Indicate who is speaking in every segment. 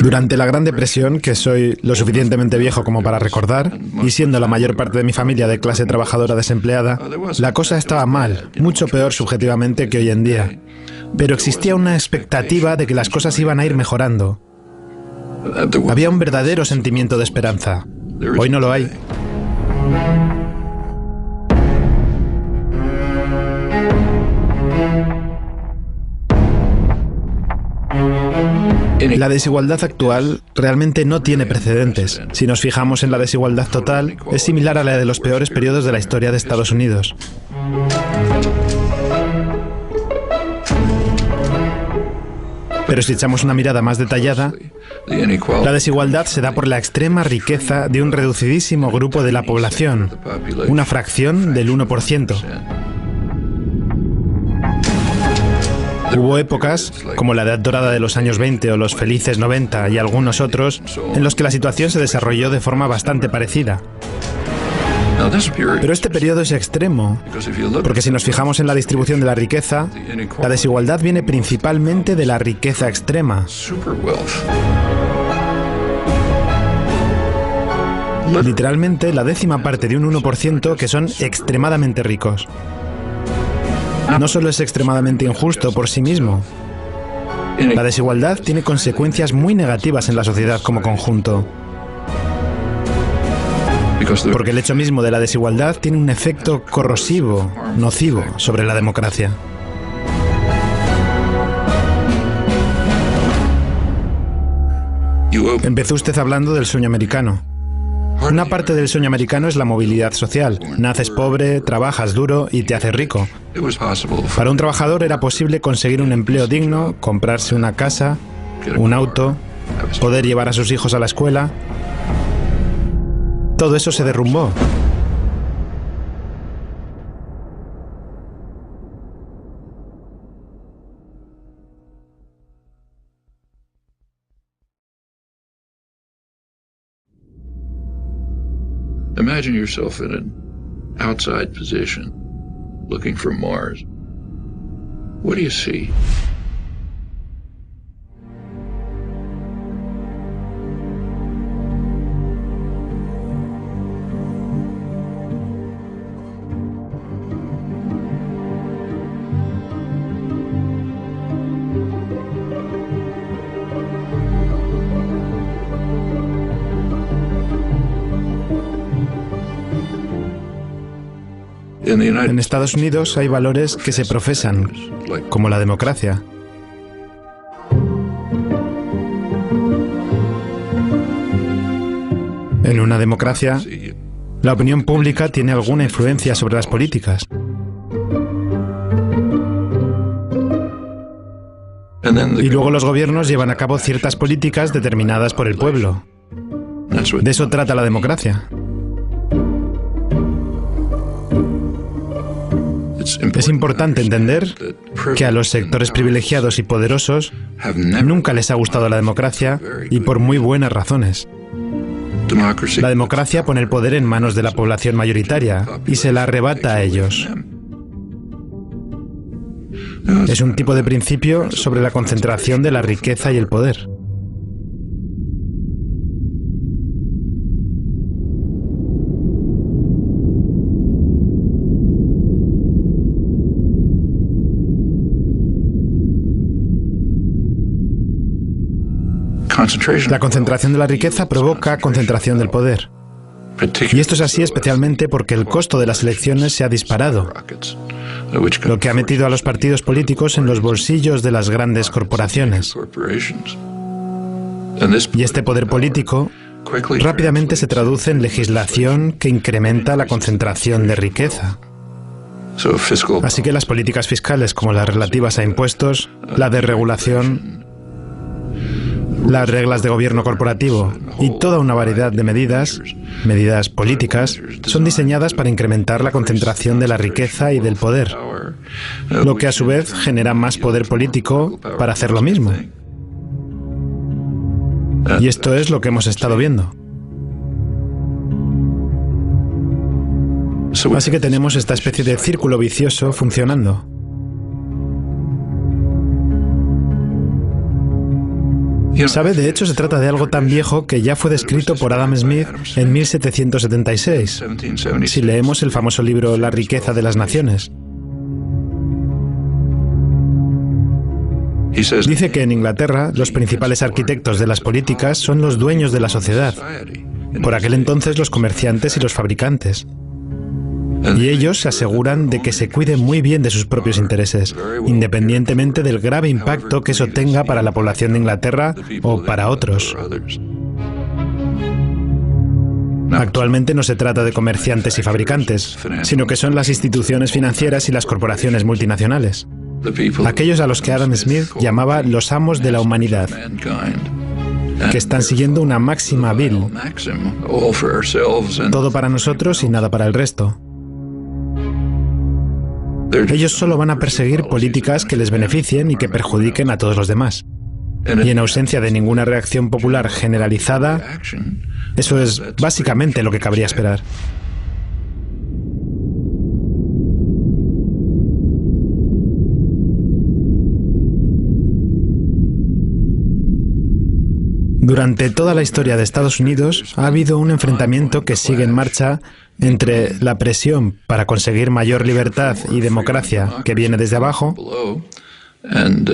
Speaker 1: Durante la Gran Depresión, que soy lo suficientemente viejo como para recordar, y siendo la mayor parte de mi familia de clase trabajadora desempleada, la cosa estaba mal, mucho peor subjetivamente que hoy en día. Pero existía una expectativa de que las cosas iban a ir mejorando. Había un verdadero sentimiento de esperanza. Hoy no lo hay. La desigualdad actual realmente no tiene precedentes. Si nos fijamos en la desigualdad total, es similar a la de los peores periodos de la historia de Estados Unidos. Pero si echamos una mirada más detallada, la desigualdad se da por la extrema riqueza de un reducidísimo grupo de la población, una fracción del 1%. Hubo épocas, como la Edad Dorada de los años 20 o los felices 90 y algunos otros, en los que la situación se desarrolló de forma bastante parecida. Pero este periodo es extremo, porque si nos fijamos en la distribución de la riqueza, la desigualdad viene principalmente de la riqueza extrema. Literalmente la décima parte de un 1% que son extremadamente ricos. No solo es extremadamente injusto por sí mismo. La desigualdad tiene consecuencias muy negativas en la sociedad como conjunto. Porque el hecho mismo de la desigualdad tiene un efecto corrosivo, nocivo, sobre la democracia. Empezó usted hablando del sueño americano. Una parte del sueño americano es la movilidad social. Naces pobre, trabajas duro y te haces rico. Para un trabajador era posible conseguir un empleo digno, comprarse una casa, un auto, poder llevar a sus hijos a la escuela. Todo eso se derrumbó.
Speaker 2: Imagine yourself in an outside position, looking for Mars. What do you see?
Speaker 1: En Estados Unidos hay valores que se profesan, como la democracia. En una democracia, la opinión pública tiene alguna influencia sobre las políticas. Y luego los gobiernos llevan a cabo ciertas políticas determinadas por el pueblo. De eso trata la democracia. Es importante entender que a los sectores privilegiados y poderosos nunca les ha gustado la democracia y por muy buenas razones. La democracia pone el poder en manos de la población mayoritaria y se la arrebata a ellos. Es un tipo de principio sobre la concentración de la riqueza y el poder. La concentración de la riqueza provoca concentración del poder. Y esto es así especialmente porque el costo de las elecciones se ha disparado, lo que ha metido a los partidos políticos en los bolsillos de las grandes corporaciones. Y este poder político rápidamente se traduce en legislación que incrementa la concentración de riqueza. Así que las políticas fiscales como las relativas a impuestos, la desregulación, las reglas de gobierno corporativo y toda una variedad de medidas políticas, son diseñadas para incrementar la concentración de la riqueza y del poder, lo que a su vez genera más poder político para hacer lo mismo. Y esto es lo que hemos estado viendo. Así que tenemos esta especie de círculo vicioso funcionando. ¿Sabe? De hecho, se trata de algo tan viejo que ya fue descrito por Adam Smith en 1776, si leemos el famoso libro La riqueza de las naciones. Dice que en Inglaterra los principales arquitectos de las políticas son los dueños de la sociedad, por aquel entonces los comerciantes y los fabricantes. Y ellos se aseguran de que se cuide muy bien de sus propios intereses, independientemente del grave impacto que eso tenga para la población de Inglaterra o para otros. Actualmente no se trata de comerciantes y fabricantes, sino que son las instituciones financieras y las corporaciones multinacionales. Aquellos a los que Adam Smith llamaba los amos de la humanidad, que están siguiendo una máxima vil: todo para nosotros y nada para el resto. Ellos solo van a perseguir políticas que les beneficien y que perjudiquen a todos los demás. Y en ausencia de ninguna reacción popular generalizada, eso es básicamente lo que cabría esperar. Durante toda la historia de Estados Unidos ha habido un enfrentamiento que sigue en marcha entre la presión para conseguir mayor libertad y democracia que viene desde abajo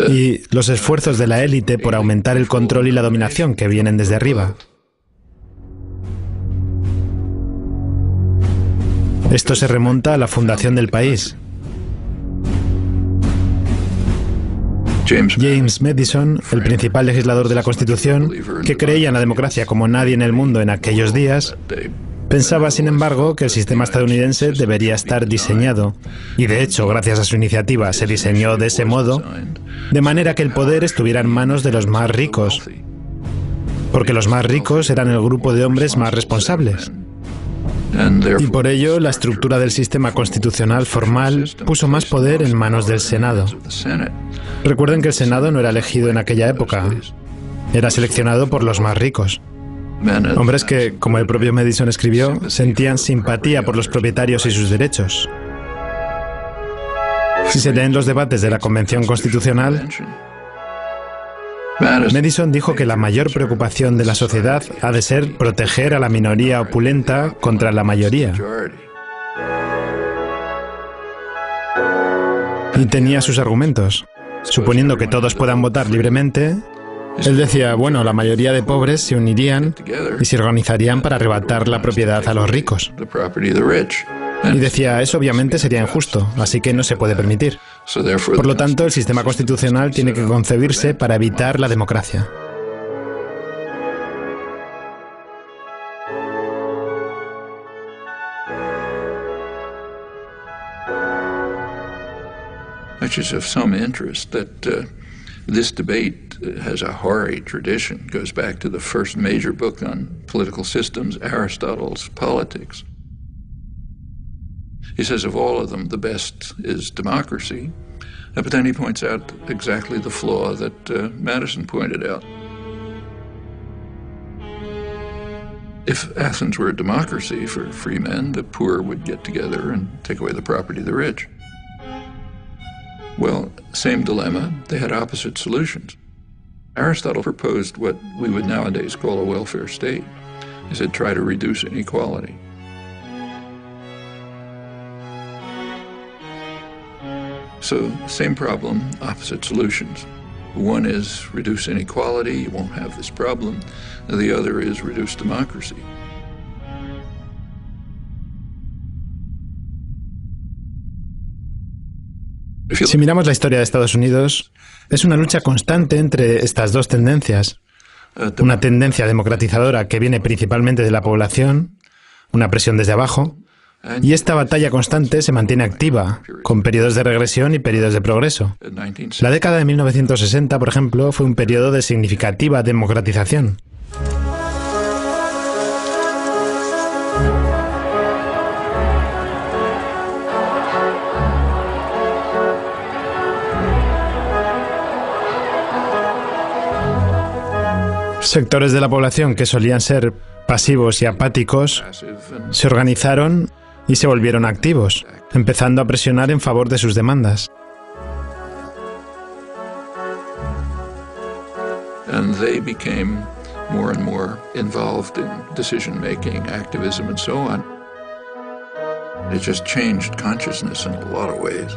Speaker 1: y los esfuerzos de la élite por aumentar el control y la dominación que vienen desde arriba. Esto se remonta a la fundación del país. James Madison, el principal legislador de la Constitución, que creía en la democracia como nadie en el mundo en aquellos días, pensaba, sin embargo, que el sistema estadounidense debería estar diseñado, y de hecho, gracias a su iniciativa, se diseñó de ese modo, de manera que el poder estuviera en manos de los más ricos, porque los más ricos eran el grupo de hombres más responsables. Y por ello, la estructura del sistema constitucional formal puso más poder en manos del Senado. Recuerden que el Senado no era elegido en aquella época, era seleccionado por los más ricos. Hombres que, como el propio Madison escribió, sentían simpatía por los propietarios y sus derechos. Si se leen los debates de la Convención Constitucional, Madison dijo que la mayor preocupación de la sociedad ha de ser proteger a la minoría opulenta contra la mayoría. Y tenía sus argumentos. Suponiendo que todos puedan votar libremente, él decía, bueno, la mayoría de pobres se unirían y se organizarían para arrebatar la propiedad a los ricos. Y decía, eso obviamente sería injusto, así que no se puede permitir. Por lo tanto, el sistema constitucional tiene que concebirse para evitar la democracia.
Speaker 2: Which is of some interest that this debate has a hoary tradition, goes back to the first major book on political systems, Aristotle's Politics. He says of all of them, the best is democracy, but then he points out exactly the flaw that Madison pointed out. If Athens were a democracy for free men, the poor would get together and take away the property of the rich. Well, same dilemma, they had opposite solutions. Aristotle proposed what we would nowadays call a welfare state. He said, try to reduce inequality. So, same problem, opposite solutions. One is reduce inequality, you won't have this problem. The other is reduce democracy.
Speaker 1: Si miramos la historia de Estados Unidos, es una lucha constante entre estas dos tendencias. Una tendencia democratizadora que viene principalmente de la población, una presión desde abajo, y esta batalla constante se mantiene activa, con periodos de regresión y periodos de progreso. La década de 1960, por ejemplo, fue un periodo de significativa democratización. Sectores de la población que solían ser pasivos y apáticos se organizaron y se volvieron activos, empezando a presionar en favor de sus demandas.
Speaker 2: and they became more and more involved in decision-making, activism, and so on. It just changed consciousness in a lot of ways.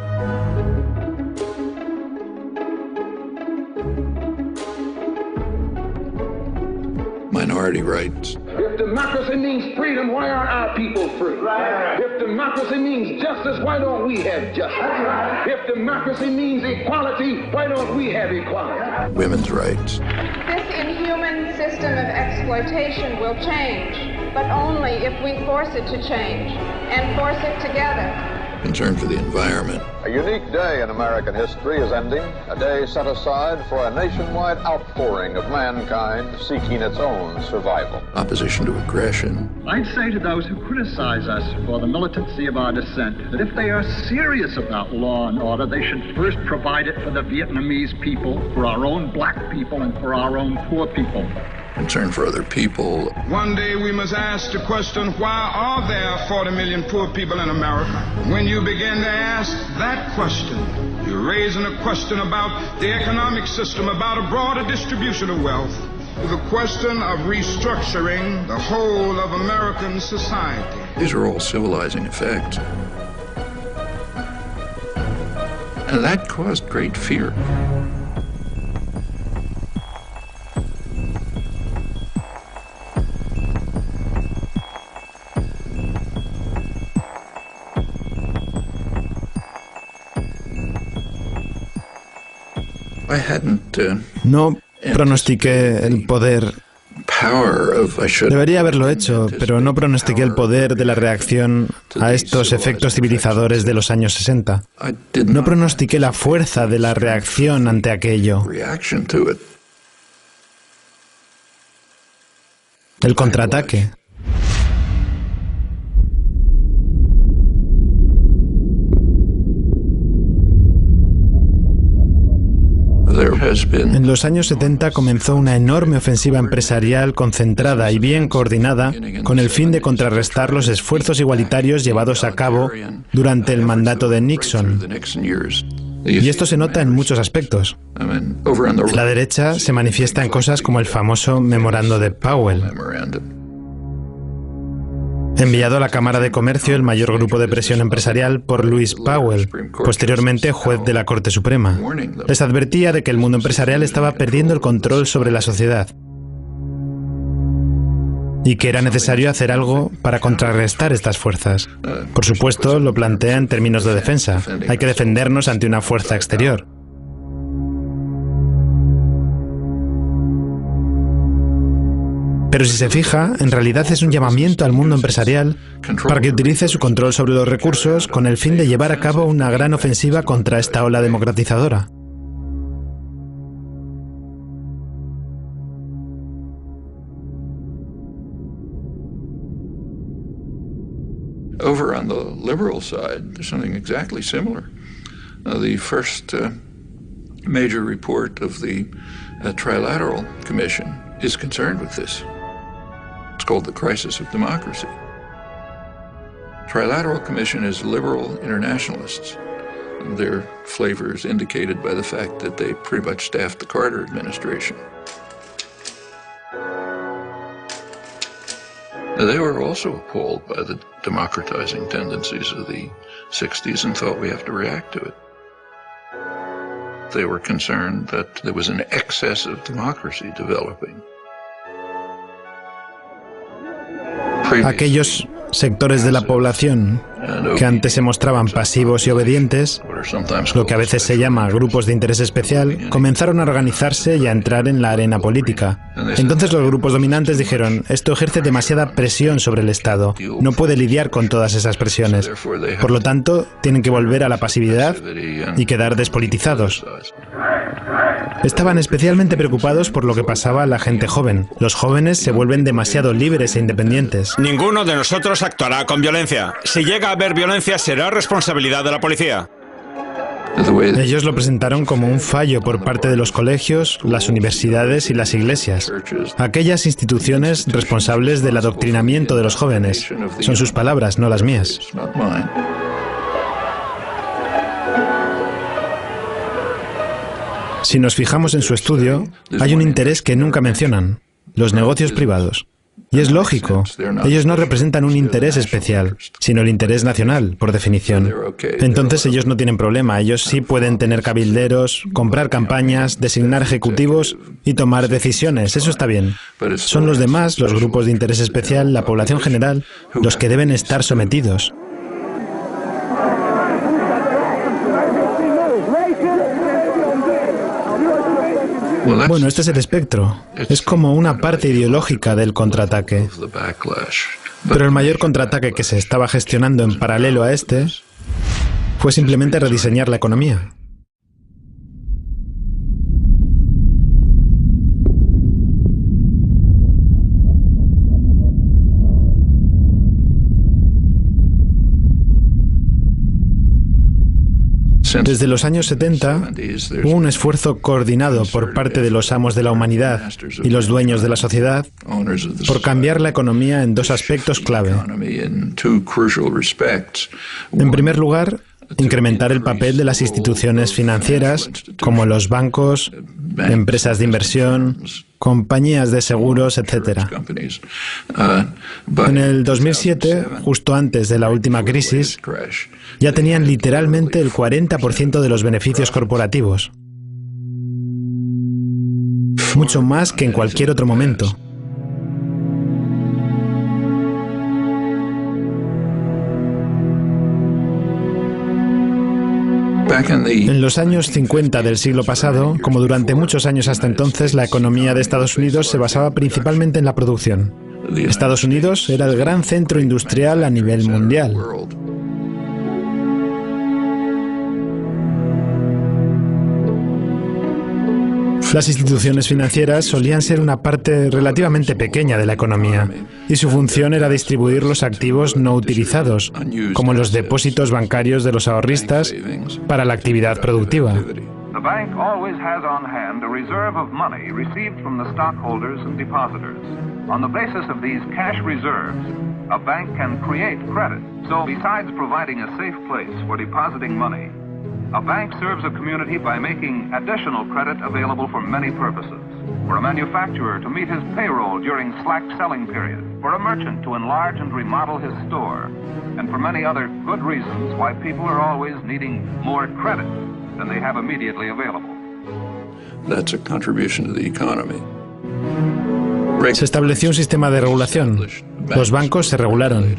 Speaker 2: Minority rights.
Speaker 3: If democracy means freedom, why aren't our people free? Right. If democracy means justice, why don't we have justice? Right. If democracy means equality, why don't we have equality?
Speaker 2: Women's rights.
Speaker 4: This inhuman system of exploitation will change, but only if we force it to change, and force it together.
Speaker 2: Concern for the environment.
Speaker 5: A unique day in American history is ending, a day set aside for a nationwide outpouring of mankind seeking its own survival.
Speaker 2: Opposition to aggression.
Speaker 6: I'd say to those who criticize us for the militancy of our dissent that if they are serious about law and order, they should first provide it for the Vietnamese people, for our own black people, and for our own poor people.
Speaker 2: Concern for other people.
Speaker 7: One day we must ask the question, why are there 40 million poor people in America? When you begin to ask that question, you're raising a question about the economic system, about a broader distribution of wealth, the question of restructuring the whole of American society.
Speaker 2: These are all civilizing effects. And that caused great fear.
Speaker 1: No pronostiqué el poder. Debería haberlo hecho, pero no pronostiqué el poder de la reacción a estos efectos civilizadores de los años 60. No pronostiqué la fuerza de la reacción ante aquello. El contraataque. En los años 70 comenzó una enorme ofensiva empresarial concentrada y bien coordinada con el fin de contrarrestar los esfuerzos igualitarios llevados a cabo durante el mandato de Nixon. Y esto se nota en muchos aspectos. La derecha se manifiesta en cosas como el famoso memorando de Powell. Enviado a la Cámara de Comercio, el mayor grupo de presión empresarial, por Louis Powell, posteriormente juez de la Corte Suprema. Les advertía de que el mundo empresarial estaba perdiendo el control sobre la sociedad y que era necesario hacer algo para contrarrestar estas fuerzas. Por supuesto, lo plantea en términos de defensa. Hay que defendernos ante una fuerza exterior. Pero si se fija, en realidad es un llamamiento al mundo empresarial para que utilice su control sobre los recursos con el fin de llevar a cabo una gran ofensiva contra esta ola democratizadora.
Speaker 2: Over on the liberal side, there's something exactly similar. The first major report of the Trilateral Commission is concerned with this. It's called the Crisis of Democracy. Trilateral Commission is liberal internationalists. Their flavor is indicated by the fact that they pretty much staffed the Carter administration. They were also appalled by the democratizing tendencies of the 60s and thought we have to react to it. They were concerned that there was an excess of democracy developing.
Speaker 1: Aquellos sectores de la población que antes se mostraban pasivos y obedientes, lo que a veces se llama grupos de interés especial, comenzaron a organizarse y a entrar en la arena política. Entonces los grupos dominantes dijeron, esto ejerce demasiada presión sobre el Estado, no puede lidiar con todas esas presiones. Por lo tanto, tienen que volver a la pasividad y quedar despolitizados. Estaban especialmente preocupados por lo que pasaba a la gente joven. Los jóvenes se vuelven demasiado libres e independientes.
Speaker 8: Ninguno de nosotros actuará con violencia. Si llega a haber violencia, será responsabilidad de la policía.
Speaker 1: Ellos lo presentaron como un fallo por parte de los colegios, las universidades y las iglesias. Aquellas instituciones responsables del adoctrinamiento de los jóvenes. Son sus palabras, no las mías. Si nos fijamos en su estudio, hay un interés que nunca mencionan: los negocios privados. Y es lógico, ellos no representan un interés especial, sino el interés nacional, por definición. Entonces ellos no tienen problema, ellos sí pueden tener cabilderos, comprar campañas, designar ejecutivos y tomar decisiones, eso está bien. Son los demás, los grupos de interés especial, la población general, los que deben estar sometidos. Bueno, este es el espectro. Es como una parte ideológica del contraataque. Pero el mayor contraataque que se estaba gestionando en paralelo a este fue simplemente rediseñar la economía. Desde los años 70 hubo un esfuerzo coordinado por parte de los amos de la humanidad y los dueños de la sociedad por cambiar la economía en dos aspectos clave. En primer lugar, incrementar el papel de las instituciones financieras como los bancos, empresas de inversión, compañías de seguros, etc. En el 2007, justo antes de la última crisis, ya tenían literalmente el 40% de los beneficios corporativos. Mucho más que en cualquier otro momento. En los años 50 del siglo pasado, como durante muchos años hasta entonces, la economía de Estados Unidos se basaba principalmente en la producción. Estados Unidos era el gran centro industrial a nivel mundial. Las instituciones financieras solían ser una parte relativamente pequeña de la economía, y su función era distribuir los activos no utilizados, como los depósitos bancarios de los ahorristas, para la actividad productiva.
Speaker 9: The bank always has on hand a reserve of money received from the stockholders and depositors. On the basis of these cash reserves, a bank can create credit. So, besides providing a safe place for depositing money, a bank serves a community by making additional credit available for many purposes. For a manufacturer to meet his payroll during slack selling period, for a merchant to enlarge and remodel his store, and for many other good reasons why people are always needing more credit than they have immediately available.
Speaker 2: That's a contribution to the economy.
Speaker 1: Se estableció un sistema de regulación. Los bancos se regularon.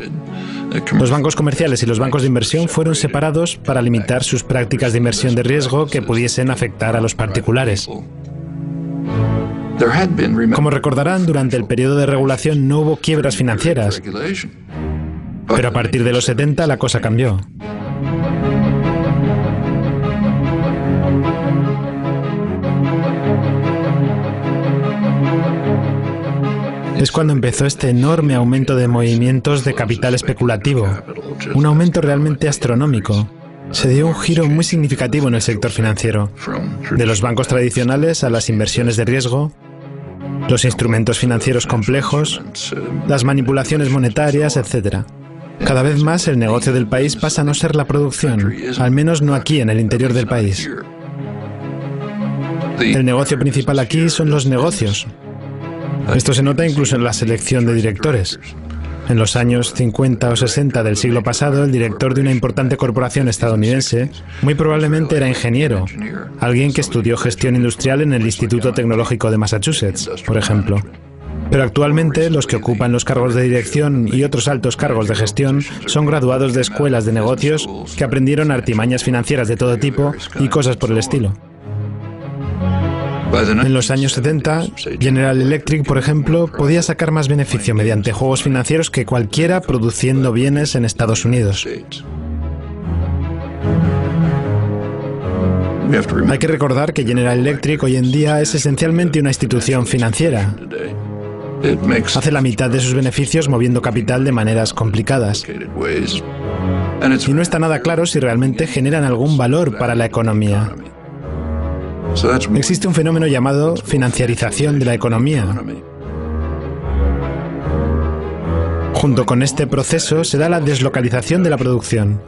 Speaker 1: Los bancos comerciales y los bancos de inversión fueron separados para limitar sus prácticas de inversión de riesgo que pudiesen afectar a los particulares. Como recordarán, durante el periodo de regulación no hubo quiebras financieras, pero a partir de los 70 la cosa cambió. Es cuando empezó este enorme aumento de movimientos de capital especulativo, un aumento realmente astronómico. Se dio un giro muy significativo en el sector financiero, de los bancos tradicionales a las inversiones de riesgo, los instrumentos financieros complejos, las manipulaciones monetarias, etc. Cada vez más el negocio del país pasa a no ser la producción, al menos no aquí en el interior del país. El negocio principal aquí son los negocios. Esto se nota incluso en la selección de directores. En los años 50 o 60 del siglo pasado, el director de una importante corporación estadounidense muy probablemente era ingeniero, alguien que estudió gestión industrial en el Instituto Tecnológico de Massachusetts, por ejemplo. Pero actualmente los que ocupan los cargos de dirección y otros altos cargos de gestión son graduados de escuelas de negocios que aprendieron artimañas financieras de todo tipo y cosas por el estilo. En los años 70, General Electric, por ejemplo, podía sacar más beneficio mediante juegos financieros que cualquiera produciendo bienes en Estados Unidos. Hay que recordar que General Electric hoy en día es esencialmente una institución financiera. Hace la mitad de sus beneficios moviendo capital de maneras complicadas. Y no está nada claro si realmente generan algún valor para la economía. Existe un fenómeno llamado financiarización de la economía. Junto con este proceso se da la deslocalización de la producción.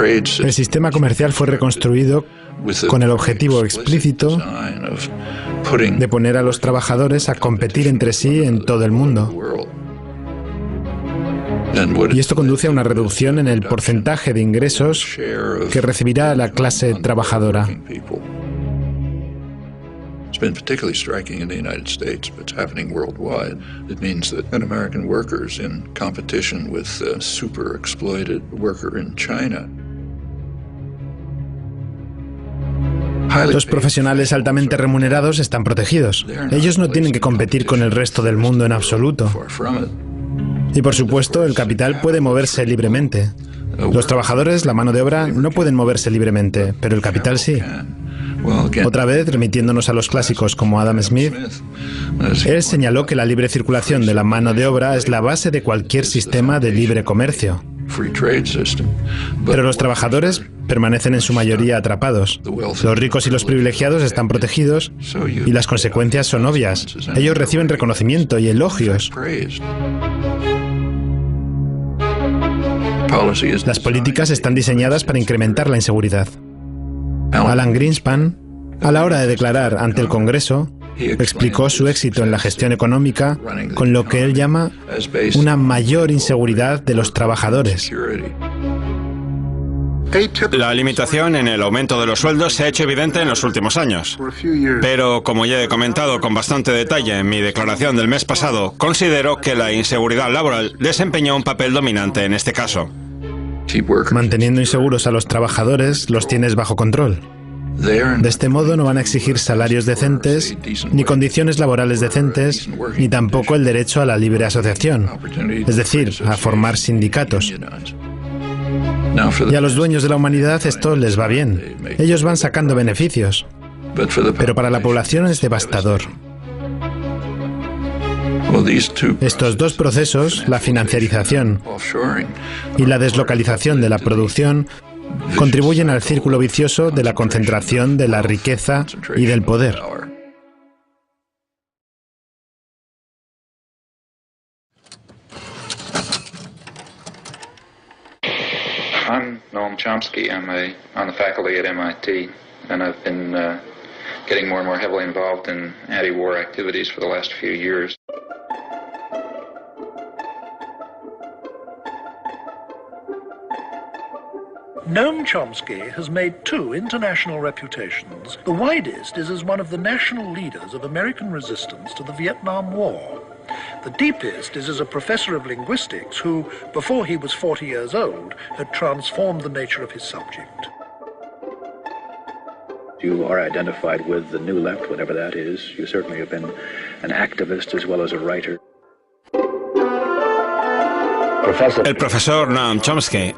Speaker 1: El sistema comercial fue reconstruido con el objetivo explícito de poner a los trabajadores a competir entre sí en todo el mundo. Y esto conduce a una reducción en el porcentaje de ingresos que recibirá la clase trabajadora.
Speaker 2: It's been particularly striking in the United States, but it's happening worldwide. It means that an American worker is in competition with a super exploited worker in China.
Speaker 1: Los profesionales altamente remunerados están protegidos. Ellos no tienen que competir con el resto del mundo en absoluto. Y por supuesto, el capital puede moverse libremente. Los trabajadores, la mano de obra, no pueden moverse libremente, pero el capital sí. Otra vez, remitiéndonos a los clásicos como Adam Smith, él señaló que la libre circulación de la mano de obra es la base de cualquier sistema de libre comercio. Pero los trabajadores permanecen en su mayoría atrapados. Los ricos y los privilegiados están protegidos y las consecuencias son obvias. Ellos reciben reconocimiento y elogios. Las políticas están diseñadas para incrementar la inseguridad. Alan Greenspan, a la hora de declarar ante el Congreso, explicó su éxito en la gestión económica con lo que él llama una mayor inseguridad de los trabajadores.
Speaker 8: La limitación en el aumento de los sueldos se ha hecho evidente en los últimos años. Pero, como ya he comentado con bastante detalle en mi declaración del mes pasado, considero que la inseguridad laboral desempeñó un papel dominante en este caso.
Speaker 1: Manteniendo inseguros a los trabajadores, los tienes bajo control. De este modo no van a exigir salarios decentes, ni condiciones laborales decentes, ni tampoco el derecho a la libre asociación, es decir, a formar sindicatos. Y a los dueños de la humanidad esto les va bien. Ellos van sacando beneficios. Pero para la población es devastador. Estos dos procesos, la financiarización y la deslocalización de la producción, contribuyen al círculo vicioso de la concentración de la riqueza y del poder.
Speaker 10: I'm Noam Chomsky. I'm on the faculty at MIT, and I've been getting more and more heavily involved in anti-war activities for the last few years.
Speaker 11: Noam Chomsky has made two international reputations. The widest is as one of the national leaders of American resistance to the Vietnam War. The deepest is as a professor of linguistics who, before he was 40 years old, had transformed the nature of his subject.
Speaker 12: You are identified with the New Left, whatever that is. You certainly have been an activist as well as a writer.
Speaker 8: El profesor Noam Chomsky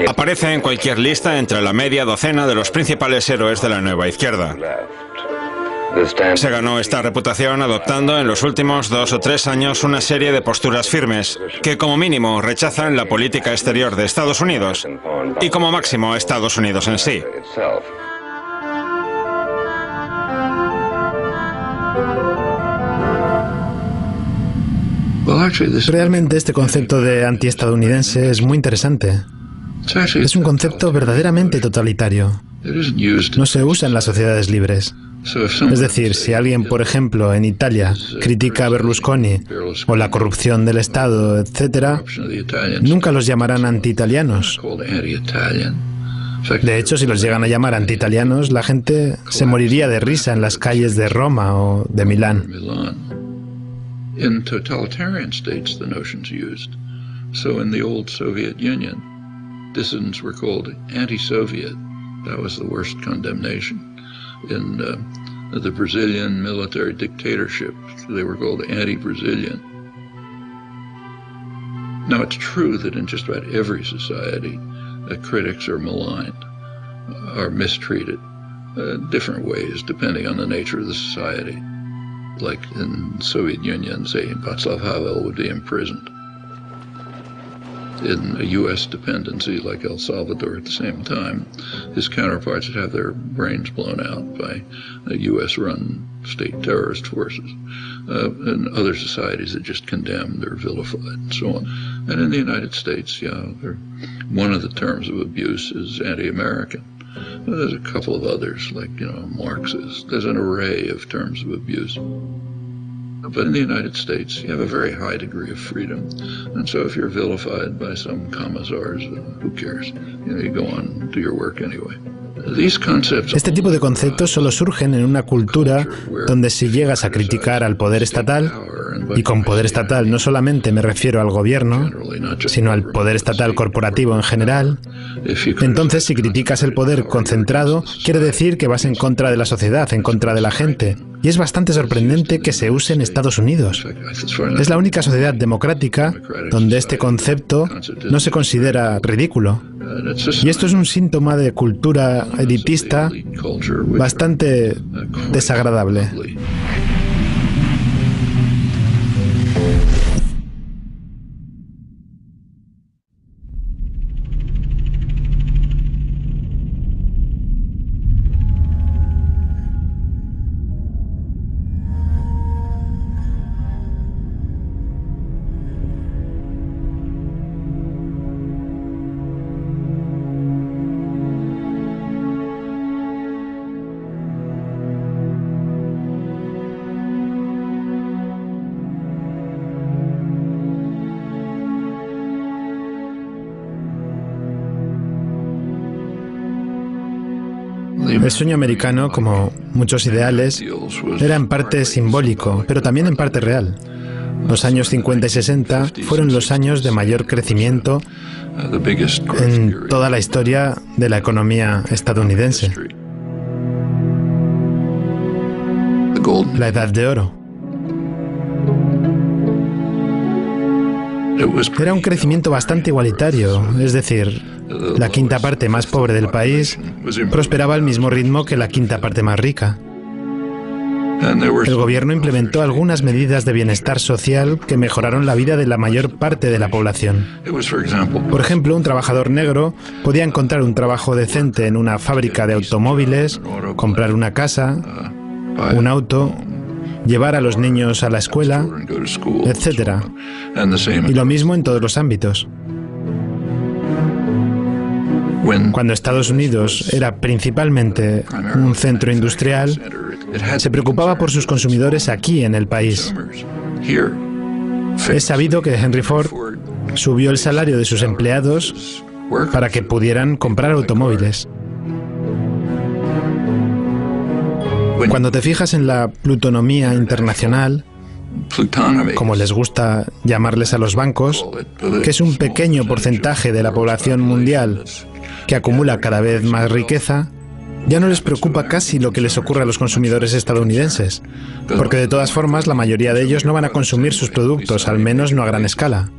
Speaker 8: aparece en cualquier lista entre la media docena de los principales héroes de la nueva izquierda. Se ganó esta reputación adoptando en los últimos 2 o 3 años una serie de posturas firmes que como mínimo rechazan la política exterior de Estados Unidos y como máximo Estados Unidos en sí.
Speaker 1: Realmente este concepto de antiestadounidense es muy interesante. Es un concepto verdaderamente totalitario. No se usa en las sociedades libres. Es decir, si alguien, por ejemplo, en Italia critica a Berlusconi o la corrupción del Estado, etc., nunca los llamarán anti-italianos. De hecho, si los llegan a llamar anti-italianos, la gente se moriría de risa en las calles de Roma o de Milán.
Speaker 2: In totalitarian states, the notion's used. So in the old Soviet Union, dissidents were called anti-Soviet. That was the worst condemnation. In the Brazilian military dictatorship, they were called anti-Brazilian. Now, it's true that in just about every society, critics are maligned, are mistreated, different ways depending on the nature of the society. Like in the Soviet Union, say, Václav Havel would be imprisoned. in a U.S. dependency like El Salvador at the same time, his counterparts would have their brains blown out by U.S.-run state terrorist forces. And other societies that just condemned or vilified and so on. And in the United States, one of the terms of abuse is anti-American. There's a couple of others, like, Marxist. There's an array of terms of abuse. But in the United States, you have a very high degree of freedom. And so if you're vilified by some commissars, who cares? You go on, do your work anyway.
Speaker 1: Este tipo de conceptos solo surgen en una cultura donde si llegas a criticar al poder estatal, y con poder estatal no solamente me refiero al gobierno, sino al poder estatal corporativo en general, entonces si criticas el poder concentrado, quiere decir que vas en contra de la sociedad, en contra de la gente. Y es bastante sorprendente que se use en Estados Unidos. Es la única sociedad democrática donde este concepto no se considera ridículo. Y esto es un síntoma de cultura elitista bastante desagradable. El sueño americano, como muchos ideales, era en parte simbólico, pero también en parte real. Los años 50 y 60 fueron los años de mayor crecimiento en toda la historia de la economía estadounidense. La Edad de Oro. Era un crecimiento bastante igualitario, es decir, la quinta parte más pobre del país prosperaba al mismo ritmo que la quinta parte más rica. El gobierno implementó algunas medidas de bienestar social que mejoraron la vida de la mayor parte de la población. Por ejemplo, un trabajador negro podía encontrar un trabajo decente en una fábrica de automóviles, comprar una casa, un auto, llevar a los niños a la escuela, etc. Y lo mismo en todos los ámbitos. Cuando Estados Unidos era principalmente un centro industrial, se preocupaba por sus consumidores aquí en el país. Es sabido que Henry Ford subió el salario de sus empleados para que pudieran comprar automóviles. Cuando te fijas en la plutonomía internacional, como les gusta llamarles a los bancos, que es un pequeño porcentaje de la población mundial que acumula cada vez más riqueza, ya no les preocupa casi lo que les ocurre a los consumidores estadounidenses, porque de todas formas la mayoría de ellos no van a consumir sus productos, al menos no a gran escala.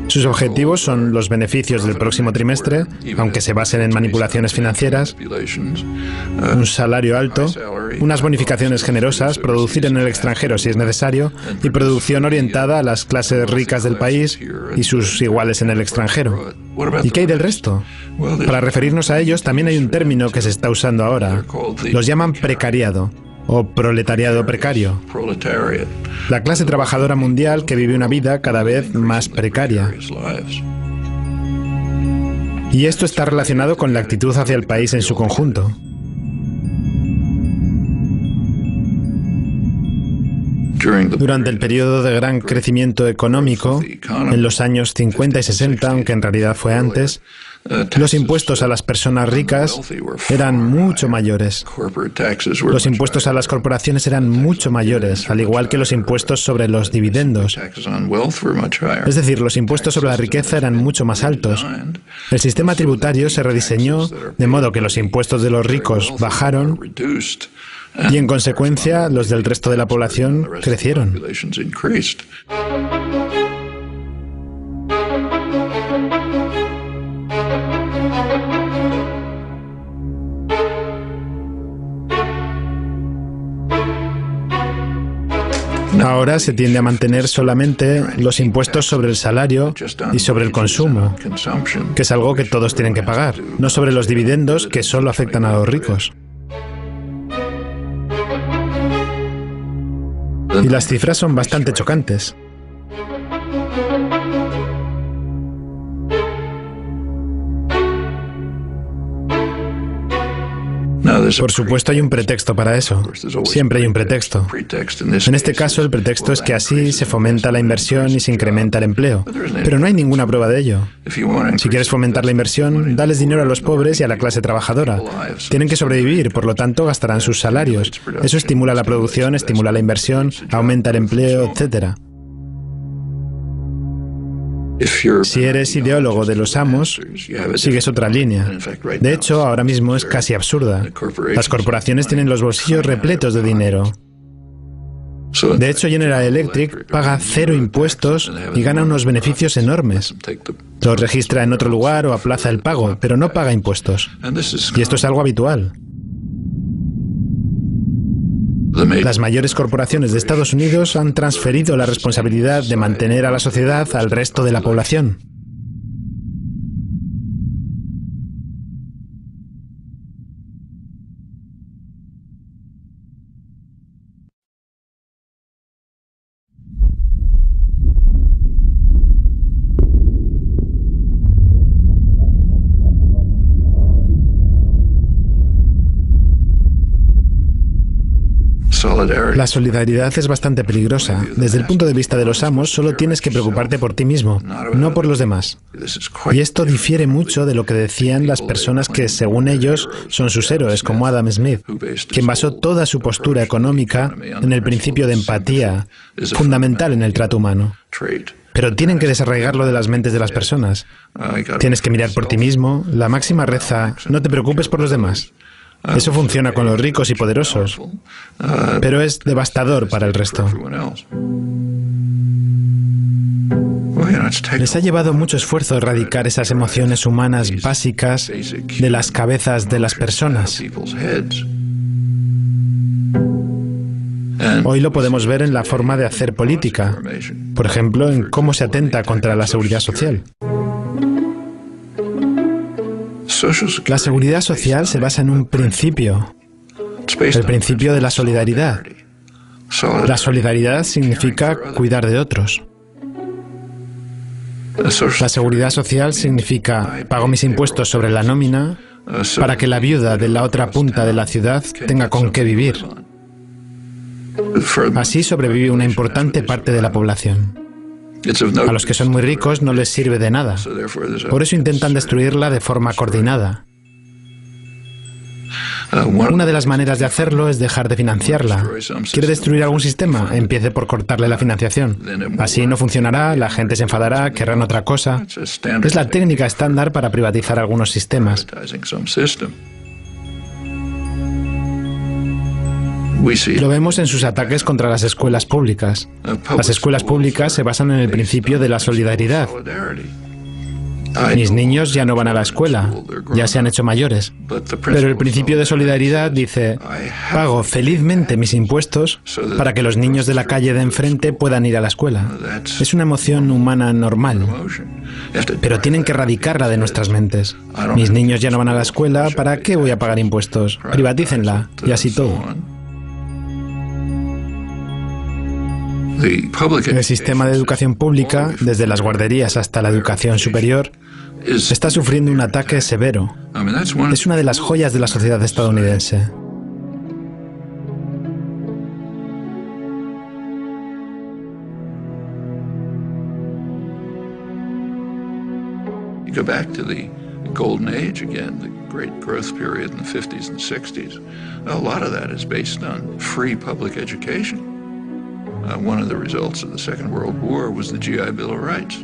Speaker 1: Sus objetivos son los beneficios del próximo trimestre, aunque se basen en manipulaciones financieras, un salario alto, unas bonificaciones generosas, producir en el extranjero si es necesario, y producción orientada a las clases ricas del país y sus iguales en el extranjero. ¿Y qué hay del resto? Para referirnos a ellos también hay un término que se está usando ahora. Los llaman precariado o proletariado precario. La clase trabajadora mundial que vive una vida cada vez más precaria. Y esto está relacionado con la actitud hacia el país en su conjunto. Durante el periodo de gran crecimiento económico, en los años 50 y 60, aunque en realidad fue antes, los impuestos a las personas ricas eran mucho mayores. Los impuestos a las corporaciones eran mucho mayores, al igual que los impuestos sobre los dividendos. Es decir, los impuestos sobre la riqueza eran mucho más altos. El sistema tributario se rediseñó de modo que los impuestos de los ricos bajaron y, en consecuencia, los del resto de la población crecieron. Ahora se tiende a mantener solamente los impuestos sobre el salario y sobre el consumo, que es algo que todos tienen que pagar, no sobre los dividendos que solo afectan a los ricos. Y las cifras son bastante chocantes. Por supuesto hay un pretexto para eso. Siempre hay un pretexto. En este caso el pretexto es que así se fomenta la inversión y se incrementa el empleo. Pero no hay ninguna prueba de ello. Si quieres fomentar la inversión, dales dinero a los pobres y a la clase trabajadora. Tienen que sobrevivir, por lo tanto gastarán sus salarios. Eso estimula la producción, estimula la inversión, aumenta el empleo, etc. Si eres ideólogo de los amos, sigues otra línea. De hecho, ahora mismo es casi absurda. Las corporaciones tienen los bolsillos repletos de dinero. De hecho, General Electric paga 0 impuestos y gana unos beneficios enormes. Los registra en otro lugar o aplaza el pago, pero no paga impuestos. Y esto es algo habitual. Las mayores corporaciones de Estados Unidos han transferido la responsabilidad de mantener a la sociedad al resto de la población. La solidaridad es bastante peligrosa. Desde el punto de vista de los amos, solo tienes que preocuparte por ti mismo, no por los demás. Y esto difiere mucho de lo que decían las personas que, según ellos, son sus héroes, como Adam Smith, quien basó toda su postura económica en el principio de empatía, fundamental en el trato humano. Pero tienen que desarraigarlo de las mentes de las personas. Tienes que mirar por ti mismo. La máxima reza, no te preocupes por los demás. Eso funciona con los ricos y poderosos, pero es devastador para el resto. Les ha llevado mucho esfuerzo erradicar esas emociones humanas básicas de las cabezas de las personas. Hoy lo podemos ver en la forma de hacer política, por ejemplo, en cómo se atenta contra la seguridad social. La seguridad social se basa en un principio, el principio de la solidaridad. La solidaridad significa cuidar de otros. La seguridad social significa pago mis impuestos sobre la nómina para que la viuda de la otra punta de la ciudad tenga con qué vivir. Así sobrevive una importante parte de la población. A los que son muy ricos no les sirve de nada. Por eso intentan destruirla de forma coordinada. Una de las maneras de hacerlo es dejar de financiarla. ¿Quiere destruir algún sistema? Empiece por cortarle la financiación. Así no funcionará, la gente se enfadará, querrán otra cosa. Es la técnica estándar para privatizar algunos sistemas. Lo vemos en sus ataques contra las escuelas públicas. Las escuelas públicas se basan en el principio de la solidaridad. Mis niños ya no van a la escuela, ya se han hecho mayores. Pero el principio de solidaridad dice, pago felizmente mis impuestos para que los niños de la calle de enfrente puedan ir a la escuela. Es una emoción humana normal, pero tienen que erradicarla de nuestras mentes. Mis niños ya no van a la escuela, ¿para qué voy a pagar impuestos? Privatícenla, y así todo. El sistema de educación pública, desde las guarderías hasta la educación superior, está sufriendo un ataque severo. Es una de las joyas de la sociedad estadounidense.
Speaker 2: Go back to the golden age again, the great growth period in the 50s and 60s. A lot of that is based on free public education. One of the results of the Second World War was the GI Bill of Rights,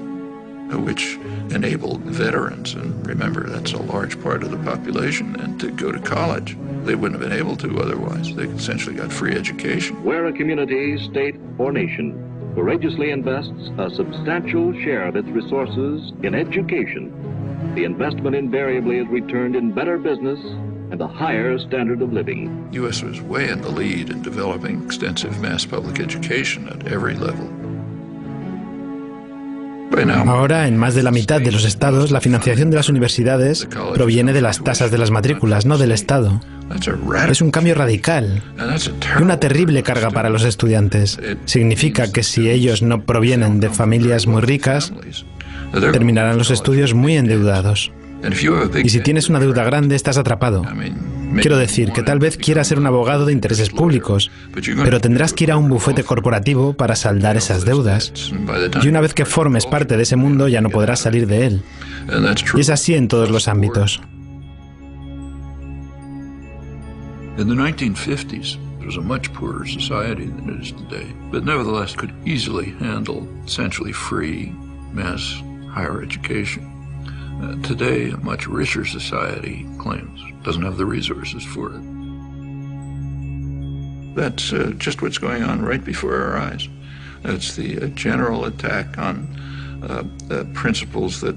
Speaker 2: which enabled veterans, and remember that's a large part of the population, and to go to college. They wouldn't have been able to otherwise. They essentially got free education.
Speaker 13: Where a community, state, or nation courageously invests a substantial share of its resources in education, the investment invariably is returned in better business, and a higher standard of living.
Speaker 2: The U.S. was way in the lead in developing extensive mass public education at every level.
Speaker 1: Ahora, en más de la mitad de los estados, la financiación de las universidades proviene de las tasas de las matrículas, no del Estado. Es un cambio radical y una terrible carga para los estudiantes. Significa que si ellos no provienen de familias muy ricas, terminarán los estudios muy endeudados. Y si tienes una deuda grande, estás atrapado. Quiero decir que tal vez quieras ser un abogado de intereses públicos, pero tendrás que ir a un bufete corporativo para saldar esas deudas. Y una vez que formes parte de ese mundo, ya no podrás salir de él. Y es así en todos los ámbitos.
Speaker 2: In the 1950s, it was a much poorer society than it is today, but nevertheless could easily handle essentially free mass higher education. Today, a much richer society claims doesn't have the resources for it. That's just what's going on right before our eyes. It's the general attack on principles that,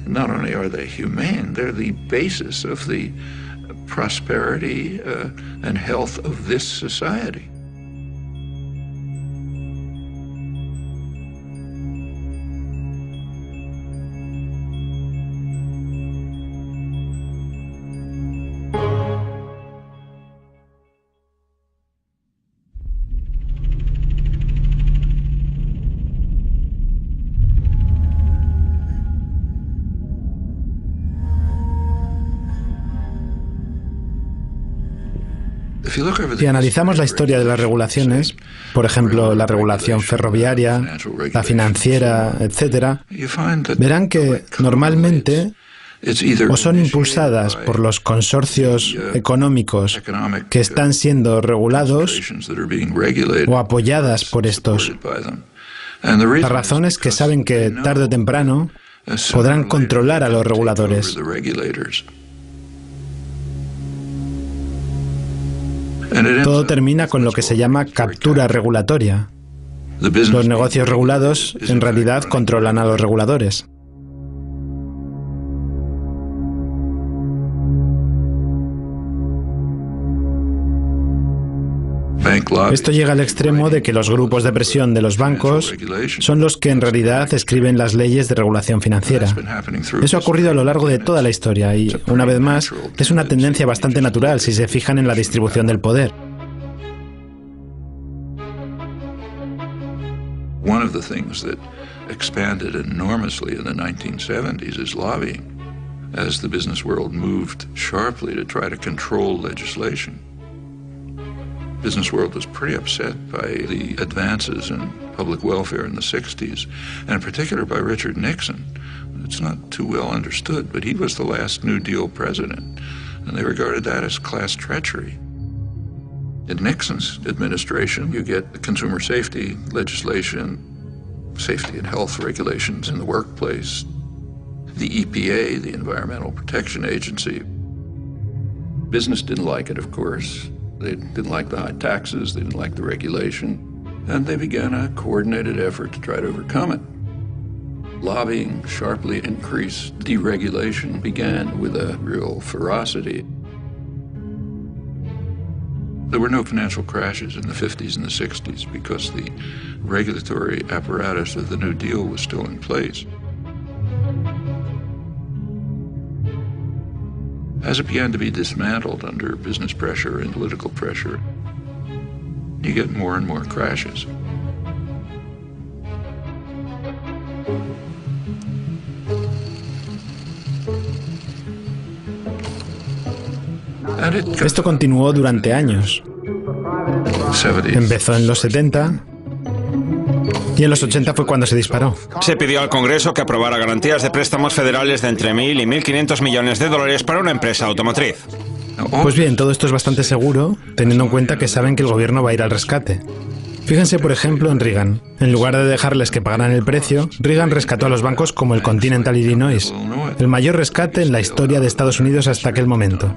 Speaker 2: not only are they humane, they're the basis of the prosperity and health of this society.
Speaker 1: Si analizamos la historia de las regulaciones, por ejemplo, la regulación ferroviaria, la financiera, etc., verán que normalmente o son impulsadas por los consorcios económicos que están siendo regulados o apoyadas por estos. La razón es que saben que tarde o temprano podrán controlar a los reguladores. Todo termina con lo que se llama captura regulatoria. Los negocios regulados en realidad controlan a los reguladores. Esto llega al extremo de que los grupos de presión de los bancos son los que en realidad escriben las leyes de regulación financiera. Eso ha ocurrido a lo largo de toda la historia y, una vez más, es una tendencia bastante natural si se fijan en la distribución del poder.
Speaker 2: One of the things that expanded enormously in the 1970s is lobbying, as the business world moved sharply to try to control legislation. Business world was pretty upset by the advances in public welfare in the 60s, and in particular by Richard Nixon. It's not too well understood, but he was the last New Deal president, and they regarded that as class treachery. In Nixon's administration, you get consumer safety legislation, safety and health regulations in the workplace, the EPA, the Environmental Protection Agency. Business didn't like it, of course. They didn't like the high taxes, they didn't like the regulation, and they began a coordinated effort to try to overcome it. Lobbying sharply increased. Deregulation began with a real ferocity. There were no financial crashes in the 50s and the 60s because the regulatory apparatus of the New Deal was still in place. As it began to be dismantled under business pressure and political pressure, you get more and more crashes.
Speaker 1: Esto continuó durante años. Empezó en los 70 y en los 80 fue cuando se disparó.
Speaker 8: Se pidió al Congreso que aprobara garantías de préstamos federales de entre 1.000 y 1.500 millones de dólares para una empresa automotriz.
Speaker 1: Pues bien, todo esto es bastante seguro, teniendo en cuenta que saben que el gobierno va a ir al rescate. Fíjense, por ejemplo, en Reagan. En lugar de dejarles que pagaran el precio, Reagan rescató a los bancos como el Continental Illinois, el mayor rescate en la historia de Estados Unidos hasta aquel momento.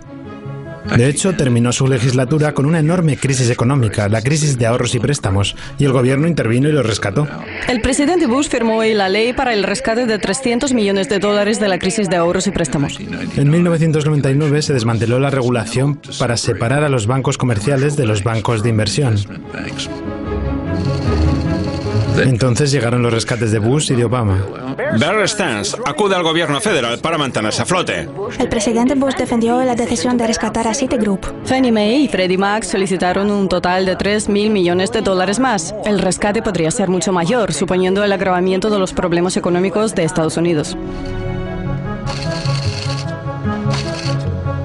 Speaker 1: De hecho, terminó su legislatura con una enorme crisis económica, la crisis de ahorros y préstamos, y el gobierno intervino y lo rescató.
Speaker 14: El presidente Bush firmó hoy la ley para el rescate de $300 millones de la crisis de ahorros y préstamos.
Speaker 1: En 1999 se desmanteló la regulación para separar a los bancos comerciales de los bancos de inversión. Entonces llegaron los rescates de Bush y de Obama.
Speaker 8: Bear Stearns acude al gobierno federal para mantenerse a flote.
Speaker 15: El presidente Bush defendió la decisión de rescatar a Citigroup.
Speaker 14: Fannie Mae y Freddie Mac solicitaron un total de $3.000 millones más. El rescate podría ser mucho mayor, suponiendo el agravamiento de los problemas económicos de Estados Unidos.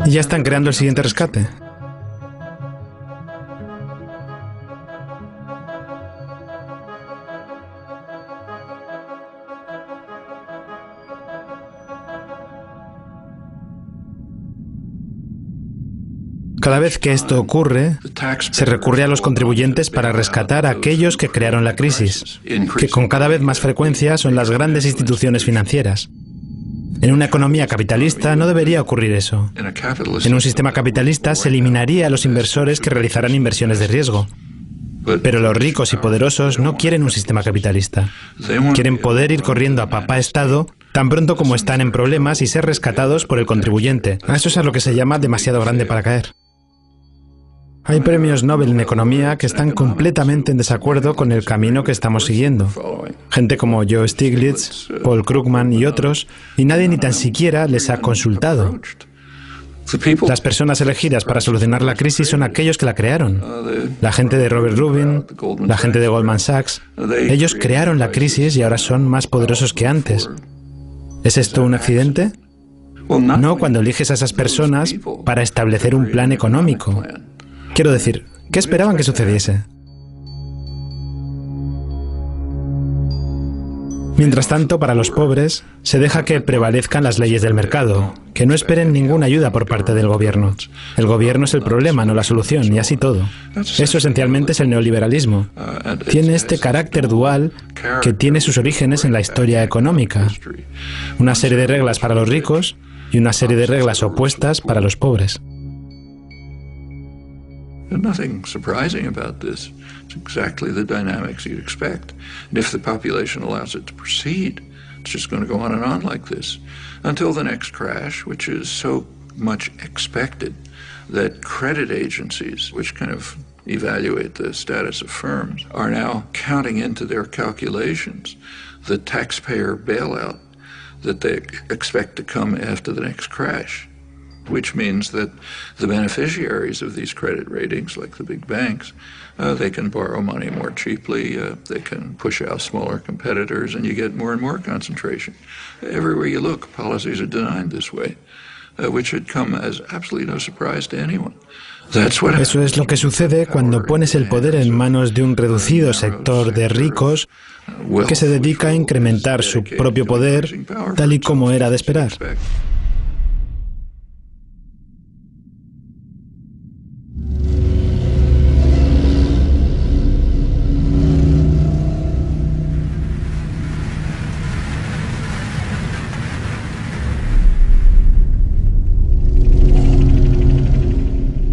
Speaker 1: Y ya están creando el siguiente rescate. Cada vez que esto ocurre, se recurre a los contribuyentes para rescatar a aquellos que crearon la crisis, que con cada vez más frecuencia son las grandes instituciones financieras. En una economía capitalista no debería ocurrir eso. En un sistema capitalista se eliminaría a los inversores que realizarán inversiones de riesgo. Pero los ricos y poderosos no quieren un sistema capitalista. Quieren poder ir corriendo a papá Estado tan pronto como están en problemas y ser rescatados por el contribuyente. A eso es a lo que se llama demasiado grande para caer. Hay premios Nobel en economía que están completamente en desacuerdo con el camino que estamos siguiendo. Gente como Joe Stiglitz, Paul Krugman y otros, y nadie ni tan siquiera les ha consultado. Las personas elegidas para solucionar la crisis son aquellos que la crearon. La gente de Robert Rubin, la gente de Goldman Sachs. Ellos crearon la crisis y ahora son más poderosos que antes. ¿Es esto un accidente? No cuando eliges a esas personas para establecer un plan económico. Quiero decir, ¿qué esperaban que sucediese? Mientras tanto, para los pobres, se deja que prevalezcan las leyes del mercado, que no esperen ninguna ayuda por parte del gobierno. El gobierno es el problema, no la solución, y así todo. Eso esencialmente es el neoliberalismo. Tiene este carácter dual que tiene sus orígenes en la historia económica. Una serie de reglas para los ricos y una serie de reglas opuestas para los pobres.
Speaker 2: There's nothing surprising about this. It's exactly the dynamics you'd expect. And if the population allows it to proceed, it's just going to go on and on like this until the next crash, which is so much expected that credit agencies, which kind of evaluate the status of firms, are now counting into their calculations the taxpayer bailout that they expect to come after the next crash. Which means that the beneficiaries of these credit ratings, like the big banks, they can borrow money more cheaply, they can push out smaller competitors, and you get more and more concentration. Everywhere you look, policies are designed this way, which should come as absolutely no surprise to anyone.
Speaker 1: Eso es lo que sucede cuando pones el poder en manos de un reducido sector de ricos que se dedica a incrementar su propio poder, tal y como era de esperar.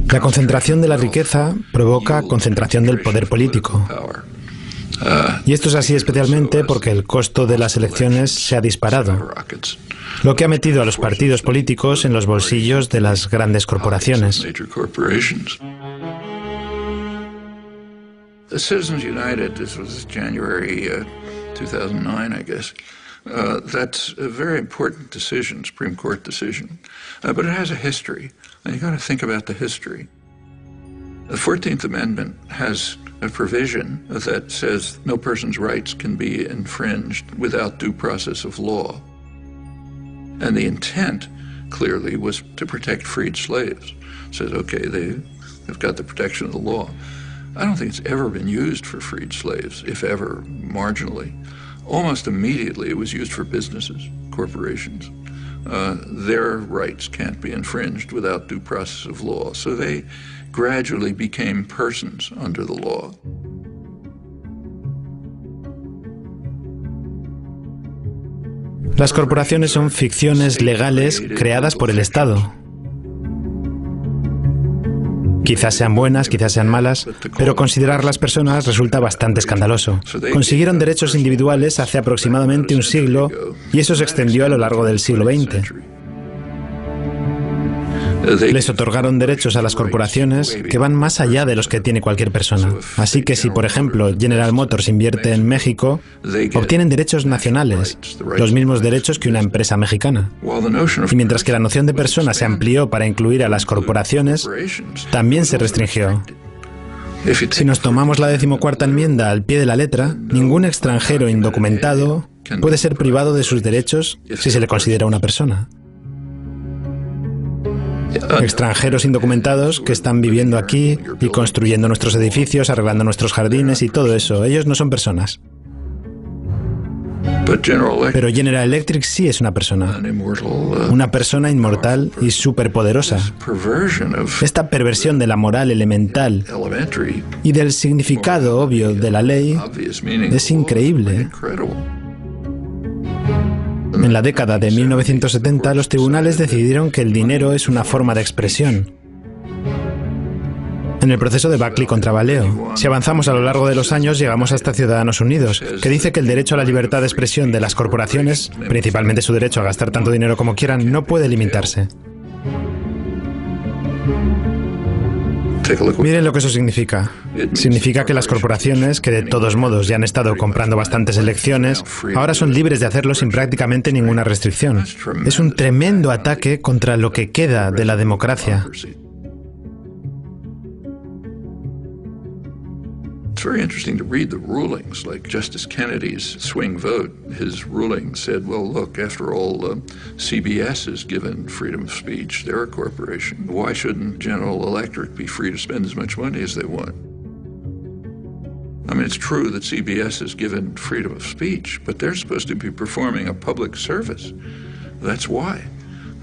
Speaker 1: La concentración de la riqueza provoca concentración del poder político. Y esto es así especialmente porque el costo de las elecciones se ha disparado, lo que ha metido a los partidos políticos en los bolsillos de las grandes corporaciones.
Speaker 2: The Citizens United, this was January 2009, I guess. That's a very important decision, Supreme Court decision, but it has a history, and you got to think about the history. The 14th Amendment has a provision that says no person's rights can be infringed without due process of law. And the intent, clearly, was to protect freed slaves. It says, okay, they've got the protection of the law. I don't think it's ever been used for freed slaves, if ever, marginally. Almost immediately, it was used for businesses, corporations. Their rights can't be infringed without due process of law. So they gradually became persons under the law.
Speaker 1: Las corporaciones son ficciones legales creadas por el Estado. Quizás sean buenas, quizás sean malas, pero considerarlas personas resulta bastante escandaloso. Consiguieron derechos individuales hace aproximadamente un siglo y eso se extendió a lo largo del siglo XX. Les otorgaron derechos a las corporaciones que van más allá de los que tiene cualquier persona. Así que si, por ejemplo, General Motors invierte en México, obtienen derechos nacionales, los mismos derechos que una empresa mexicana. Y mientras que la noción de persona se amplió para incluir a las corporaciones, también se restringió. Si nos tomamos la 14ª enmienda al pie de la letra, ningún extranjero indocumentado puede ser privado de sus derechos si se le considera una persona. Extranjeros indocumentados que están viviendo aquí y construyendo nuestros edificios, arreglando nuestros jardines y todo eso. Ellos no son personas. Pero General Electric sí es una persona. Una persona inmortal y superpoderosa. Esta perversión de la moral elemental y del significado obvio de la ley es increíble. En la década de 1970, los tribunales decidieron que el dinero es una forma de expresión. En el proceso de Buckley contra Valeo, si avanzamos a lo largo de los años, llegamos hasta Ciudadanos Unidos, que dice que el derecho a la libertad de expresión de las corporaciones, principalmente su derecho a gastar tanto dinero como quieran, no puede limitarse. Miren lo que eso significa. Significa que las corporaciones, que de todos modos ya han estado comprando bastantes elecciones, ahora son libres de hacerlo sin prácticamente ninguna restricción. Es un tremendo ataque contra lo que queda de la democracia.
Speaker 2: It's very interesting to read the rulings, like Justice Kennedy's swing vote. His ruling said, well, look, after all, CBS is given freedom of speech. They're a corporation. Why shouldn't General Electric be free to spend as much money as they want? I mean, it's true that CBS is given freedom of speech, but they're supposed to be performing a public service. That's why.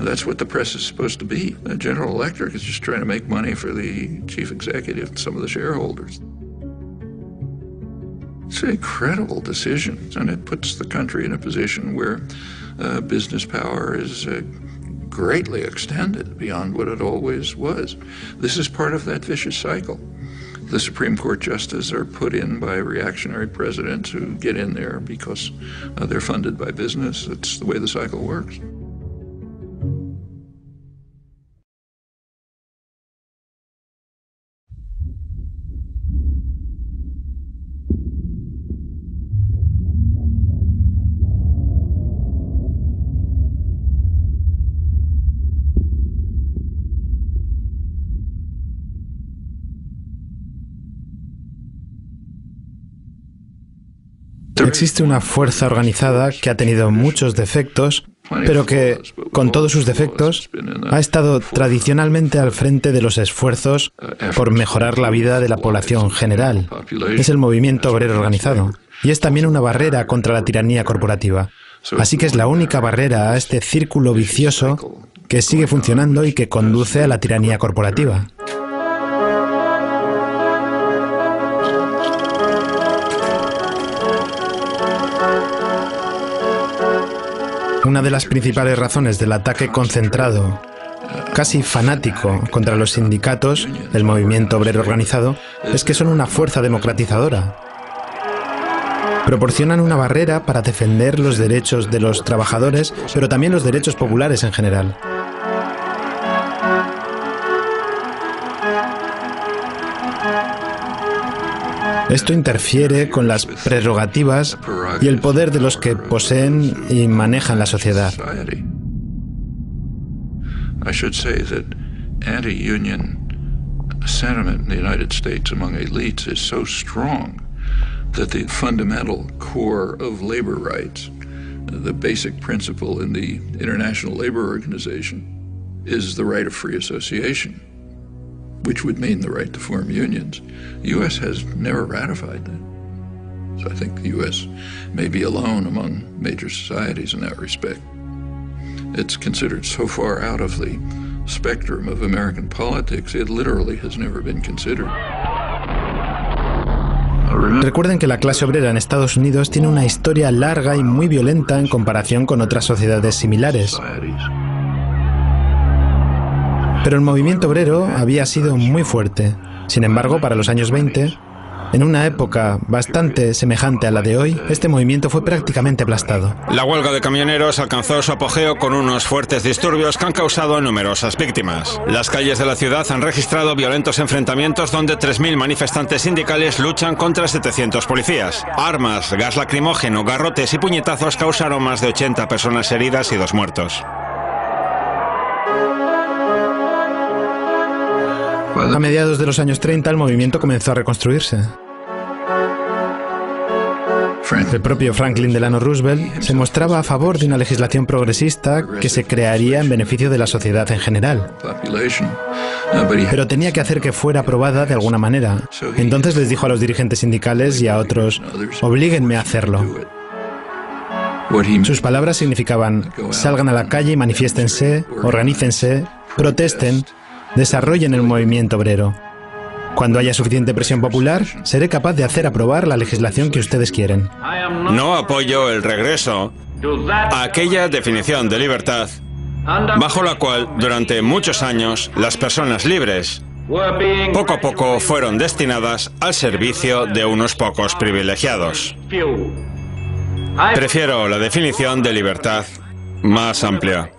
Speaker 2: That's what the press is supposed to be. General Electric is just trying to make money for the chief executive and some of the shareholders. It's an incredible decision, and it puts the country in a position where business power is greatly extended beyond what it always was. This is part of that vicious cycle. The Supreme Court justices are put in by reactionary presidents who get in there because they're funded by business. That's the way the cycle works.
Speaker 1: Existe una fuerza organizada que ha tenido muchos defectos, pero que, con todos sus defectos, ha estado tradicionalmente al frente de los esfuerzos por mejorar la vida de la población general. Es el movimiento obrero organizado. Y es también una barrera contra la tiranía corporativa. Así que es la única barrera a este círculo vicioso que sigue funcionando y que conduce a la tiranía corporativa. Una de las principales razones del ataque concentrado, casi fanático, contra los sindicatos, el movimiento obrero organizado, es que son una fuerza democratizadora. Proporcionan una barrera para defender los derechos de los trabajadores, pero también los derechos populares en general. Esto interfiere con las prerrogativas y el poder de los que poseen y manejan la sociedad.
Speaker 2: I should say that anti-union sentiment in the United States among elites is so strong that the fundamental core of labor rights, the basic principle in the International Labor Organization, is the right of free association, which would mean the right to form unions. The U.S. has never ratified that. So I think the U.S. may be alone among major societies in that respect. It's considered so far out of the spectrum of American politics, it literally has never been considered.
Speaker 1: Recuerden que la clase obrera en Estados Unidos tiene una historia larga y muy violenta en comparación con otras sociedades similares. Pero el movimiento obrero había sido muy fuerte. Sin embargo, para los años 20, en una época bastante semejante a la de hoy, este movimiento fue prácticamente aplastado.
Speaker 8: La huelga de camioneros alcanzó su apogeo con unos fuertes disturbios que han causado numerosas víctimas. Las calles de la ciudad han registrado violentos enfrentamientos donde 3.000 manifestantes sindicales luchan contra 700 policías. Armas, gas lacrimógeno, garrotes y puñetazos causaron más de 80 personas heridas y 2 muertos.
Speaker 1: A mediados de los años 30 el movimiento comenzó a reconstruirse. El propio Franklin Delano Roosevelt se mostraba a favor de una legislación progresista que se crearía en beneficio de la sociedad en general. Pero tenía que hacer que fuera aprobada de alguna manera. Entonces les dijo a los dirigentes sindicales y a otros: oblíguenme a hacerlo. Sus palabras significaban: salgan a la calle y manifiéstense, organícense, protesten, desarrollen el movimiento obrero. Cuando haya suficiente presión popular, seré capaz de hacer aprobar la legislación que ustedes quieren.
Speaker 8: No apoyo el regreso a aquella definición de libertad bajo la cual durante muchos años las personas libres poco a poco fueron destinadas al servicio de unos pocos privilegiados. Prefiero la definición de libertad más amplia.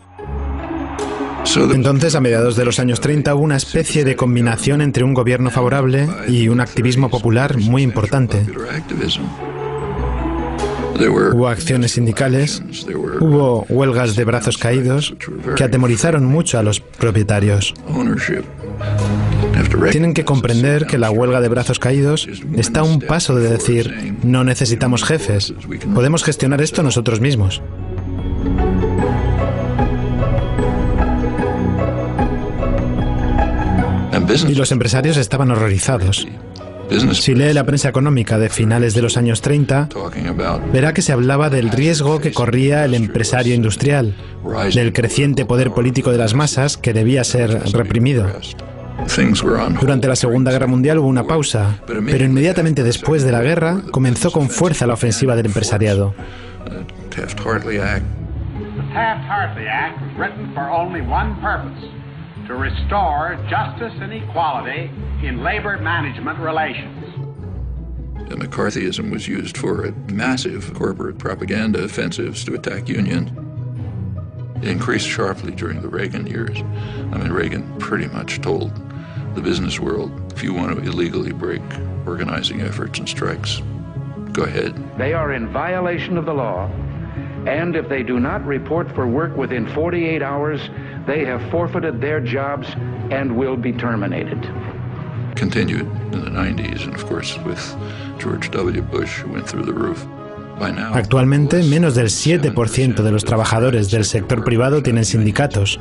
Speaker 1: Entonces, a mediados de los años 30, hubo una especie de combinación entre un gobierno favorable y un activismo popular muy importante. Hubo acciones sindicales, hubo huelgas de brazos caídos que atemorizaron mucho a los propietarios. Tienen que comprender que la huelga de brazos caídos está a un paso de decir: no necesitamos jefes, podemos gestionar esto nosotros mismos. Y los empresarios estaban horrorizados. Si lee la prensa económica de finales de los años 30, verá que se hablaba del riesgo que corría el empresario industrial, del creciente poder político de las masas que debía ser reprimido. Durante la Segunda Guerra Mundial hubo una pausa, pero inmediatamente después de la guerra comenzó con fuerza la ofensiva del empresariado.
Speaker 16: Taft-Hartley Act was written for only one purpose: to restore justice and equality in labor management relations.
Speaker 2: McCarthyism was used for massive corporate propaganda offensives to attack unions. It increased sharply during the Reagan years. I mean, Reagan pretty much told the business world, if you want to illegally break organizing efforts and strikes, go ahead.
Speaker 17: They are in violation of the law, and if they do not report for work within 48 hours, they have forfeited their jobs and will be terminated.
Speaker 2: Continued in the 90s, and of course with George W. Bush, who went through the roof.
Speaker 1: Actualmente, menos del 7% de los trabajadores del sector privado tienen sindicatos.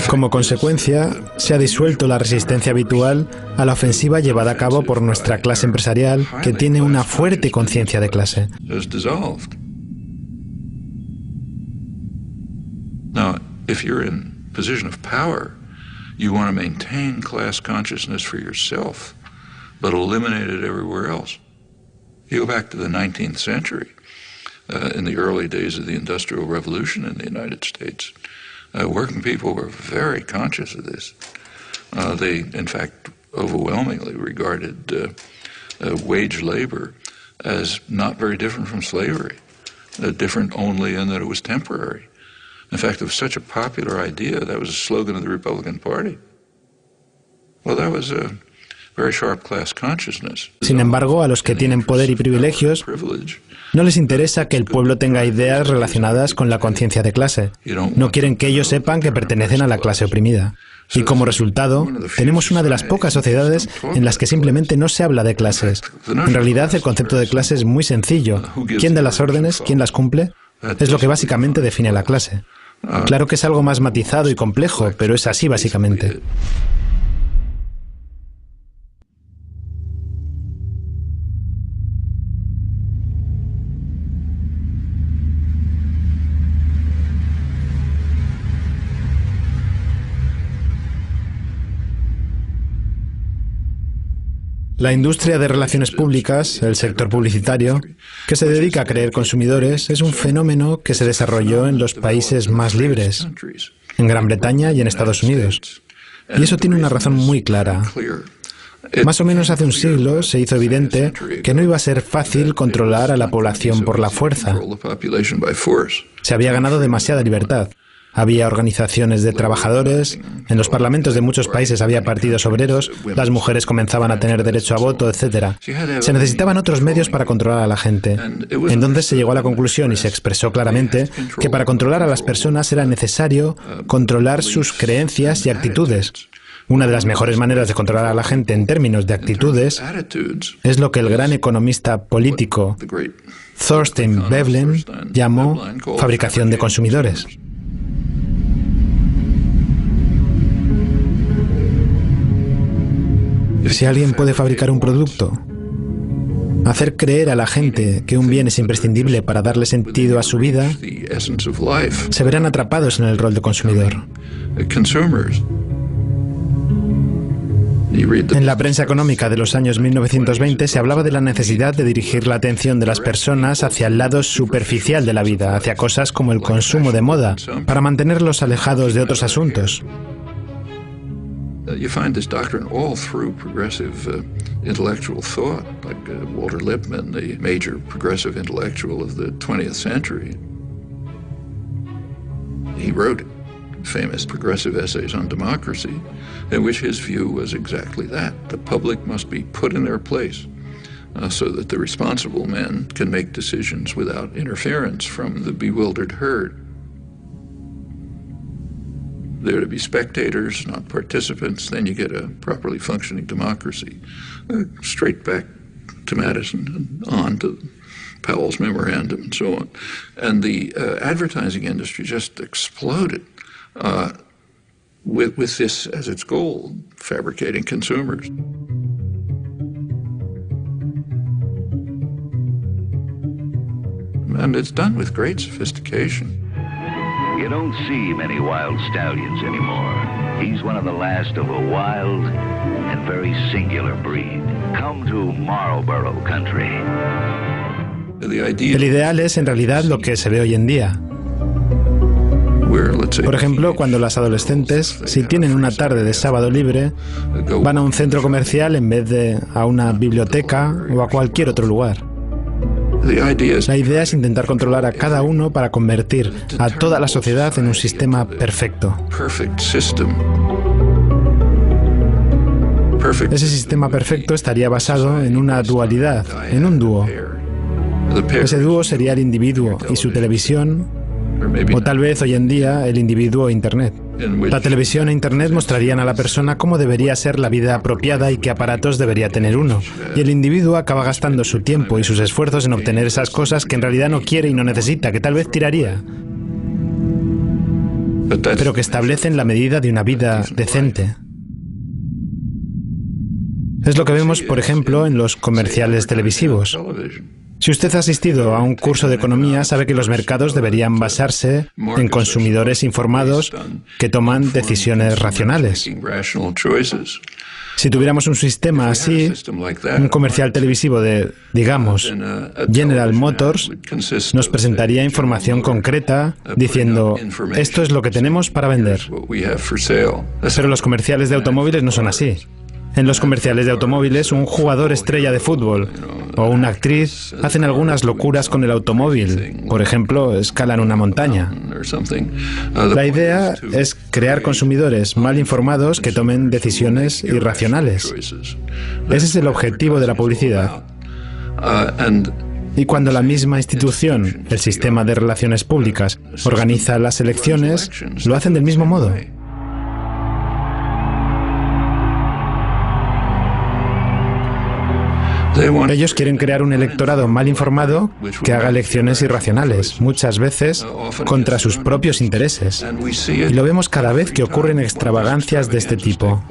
Speaker 1: Como consecuencia, se ha disuelto la resistencia habitual a la ofensiva llevada a cabo por nuestra clase empresarial, que tiene una fuerte conciencia de clase.
Speaker 2: Now, if you're in position of power, you want to maintain class consciousness for yourself, but eliminate it everywhere else. You go back to the 19th century, in the early days of the Industrial Revolution in the United States. Working people were very conscious of this. They, in fact, overwhelmingly regarded wage labor as not very different from slavery, different only in that it was temporary. In fact, it was such a popular idea, that was a slogan of the Republican Party. Well, that was a very sharp class consciousness.
Speaker 1: Sin embargo, a los que tienen poder y privilegios, no les interesa que el pueblo tenga ideas relacionadas con la conciencia de clase. No quieren que ellos sepan que pertenecen a la clase oprimida. Y como resultado, tenemos una de las pocas sociedades en las que simplemente no se habla de clases. En realidad, el concepto de clase es muy sencillo. ¿Quién da las órdenes? ¿Quién las cumple? Es lo que básicamente define la clase. Claro que es algo más matizado y complejo, pero es así básicamente. La industria de relaciones públicas, el sector publicitario, que se dedica a crear consumidores, es un fenómeno que se desarrolló en los países más libres, en Gran Bretaña y en Estados Unidos. Y eso tiene una razón muy clara. Más o menos hace un siglo se hizo evidente que no iba a ser fácil controlar a la población por la fuerza. Se había ganado demasiada libertad. Había organizaciones de trabajadores, en los parlamentos de muchos países había partidos obreros, las mujeres comenzaban a tener derecho a voto, etc. Se necesitaban otros medios para controlar a la gente. Entonces se llegó a la conclusión y se expresó claramente que para controlar a las personas era necesario controlar sus creencias y actitudes. Una de las mejores maneras de controlar a la gente en términos de actitudes es lo que el gran economista político Thorstein Veblen llamó fabricación de consumidores. Si alguien puede fabricar un producto, hacer creer a la gente que un bien es imprescindible para darle sentido a su vida, se verán atrapados en el rol de consumidor. En la prensa económica de los años 1920 se hablaba de la necesidad de dirigir la atención de las personas hacia el lado superficial de la vida, hacia cosas como el consumo de moda, para mantenerlos alejados de otros asuntos.
Speaker 2: You find this doctrine all through progressive intellectual thought, like Walter Lippmann, the major progressive intellectual of the 20th century. He wrote famous progressive essays on democracy, in which his view was exactly that. The public must be put in their place so that the responsible men can make decisions without interference from the bewildered herd. There to be spectators, not participants, then you get a properly functioning democracy. Straight back to Madison and on to Powell's memorandum and so on. And the advertising industry just exploded with this as its goal, fabricating consumers. And it's done with great sophistication.
Speaker 18: You don't see many wild stallions anymore. He's one of the last of a wild and very singular breed. Come to Marlboro Country.
Speaker 1: El ideal es en realidad lo que se ve hoy en día. Por ejemplo, cuando las adolescentes, si tienen una tarde de sábado libre, van a un centro comercial en vez de a una biblioteca o a cualquier otro lugar. La idea es intentar controlar a cada uno para convertir a toda la sociedad en un sistema perfecto. Ese sistema perfecto estaría basado en una dualidad, en un dúo. Ese dúo sería el individuo y su televisión, o tal vez hoy en día el individuo e Internet. La televisión e Internet mostrarían a la persona cómo debería ser la vida apropiada y qué aparatos debería tener uno. Y el individuo acaba gastando su tiempo y sus esfuerzos en obtener esas cosas que en realidad no quiere y no necesita, que tal vez tiraría, pero que establecen la medida de una vida decente. Es lo que vemos, por ejemplo, en los comerciales televisivos. Si usted ha asistido a un curso de economía, sabe que los mercados deberían basarse en consumidores informados que toman decisiones racionales. Si tuviéramos un sistema así, un comercial televisivo de, digamos, General Motors, nos presentaría información concreta diciendo, esto es lo que tenemos para vender. Pero los comerciales de automóviles no son así. En los comerciales de automóviles, un jugador estrella de fútbol o una actriz hacen algunas locuras con el automóvil. Por ejemplo, escalan una montaña. La idea es crear consumidores mal informados que tomen decisiones irracionales. Ese es el objetivo de la publicidad. Y cuando la misma institución, el sistema de relaciones públicas, organiza las elecciones, lo hacen del mismo modo. Ellos quieren crear un electorado mal informado que haga elecciones irracionales, muchas veces contra sus propios intereses. Y lo vemos cada vez que ocurren extravagancias de este tipo.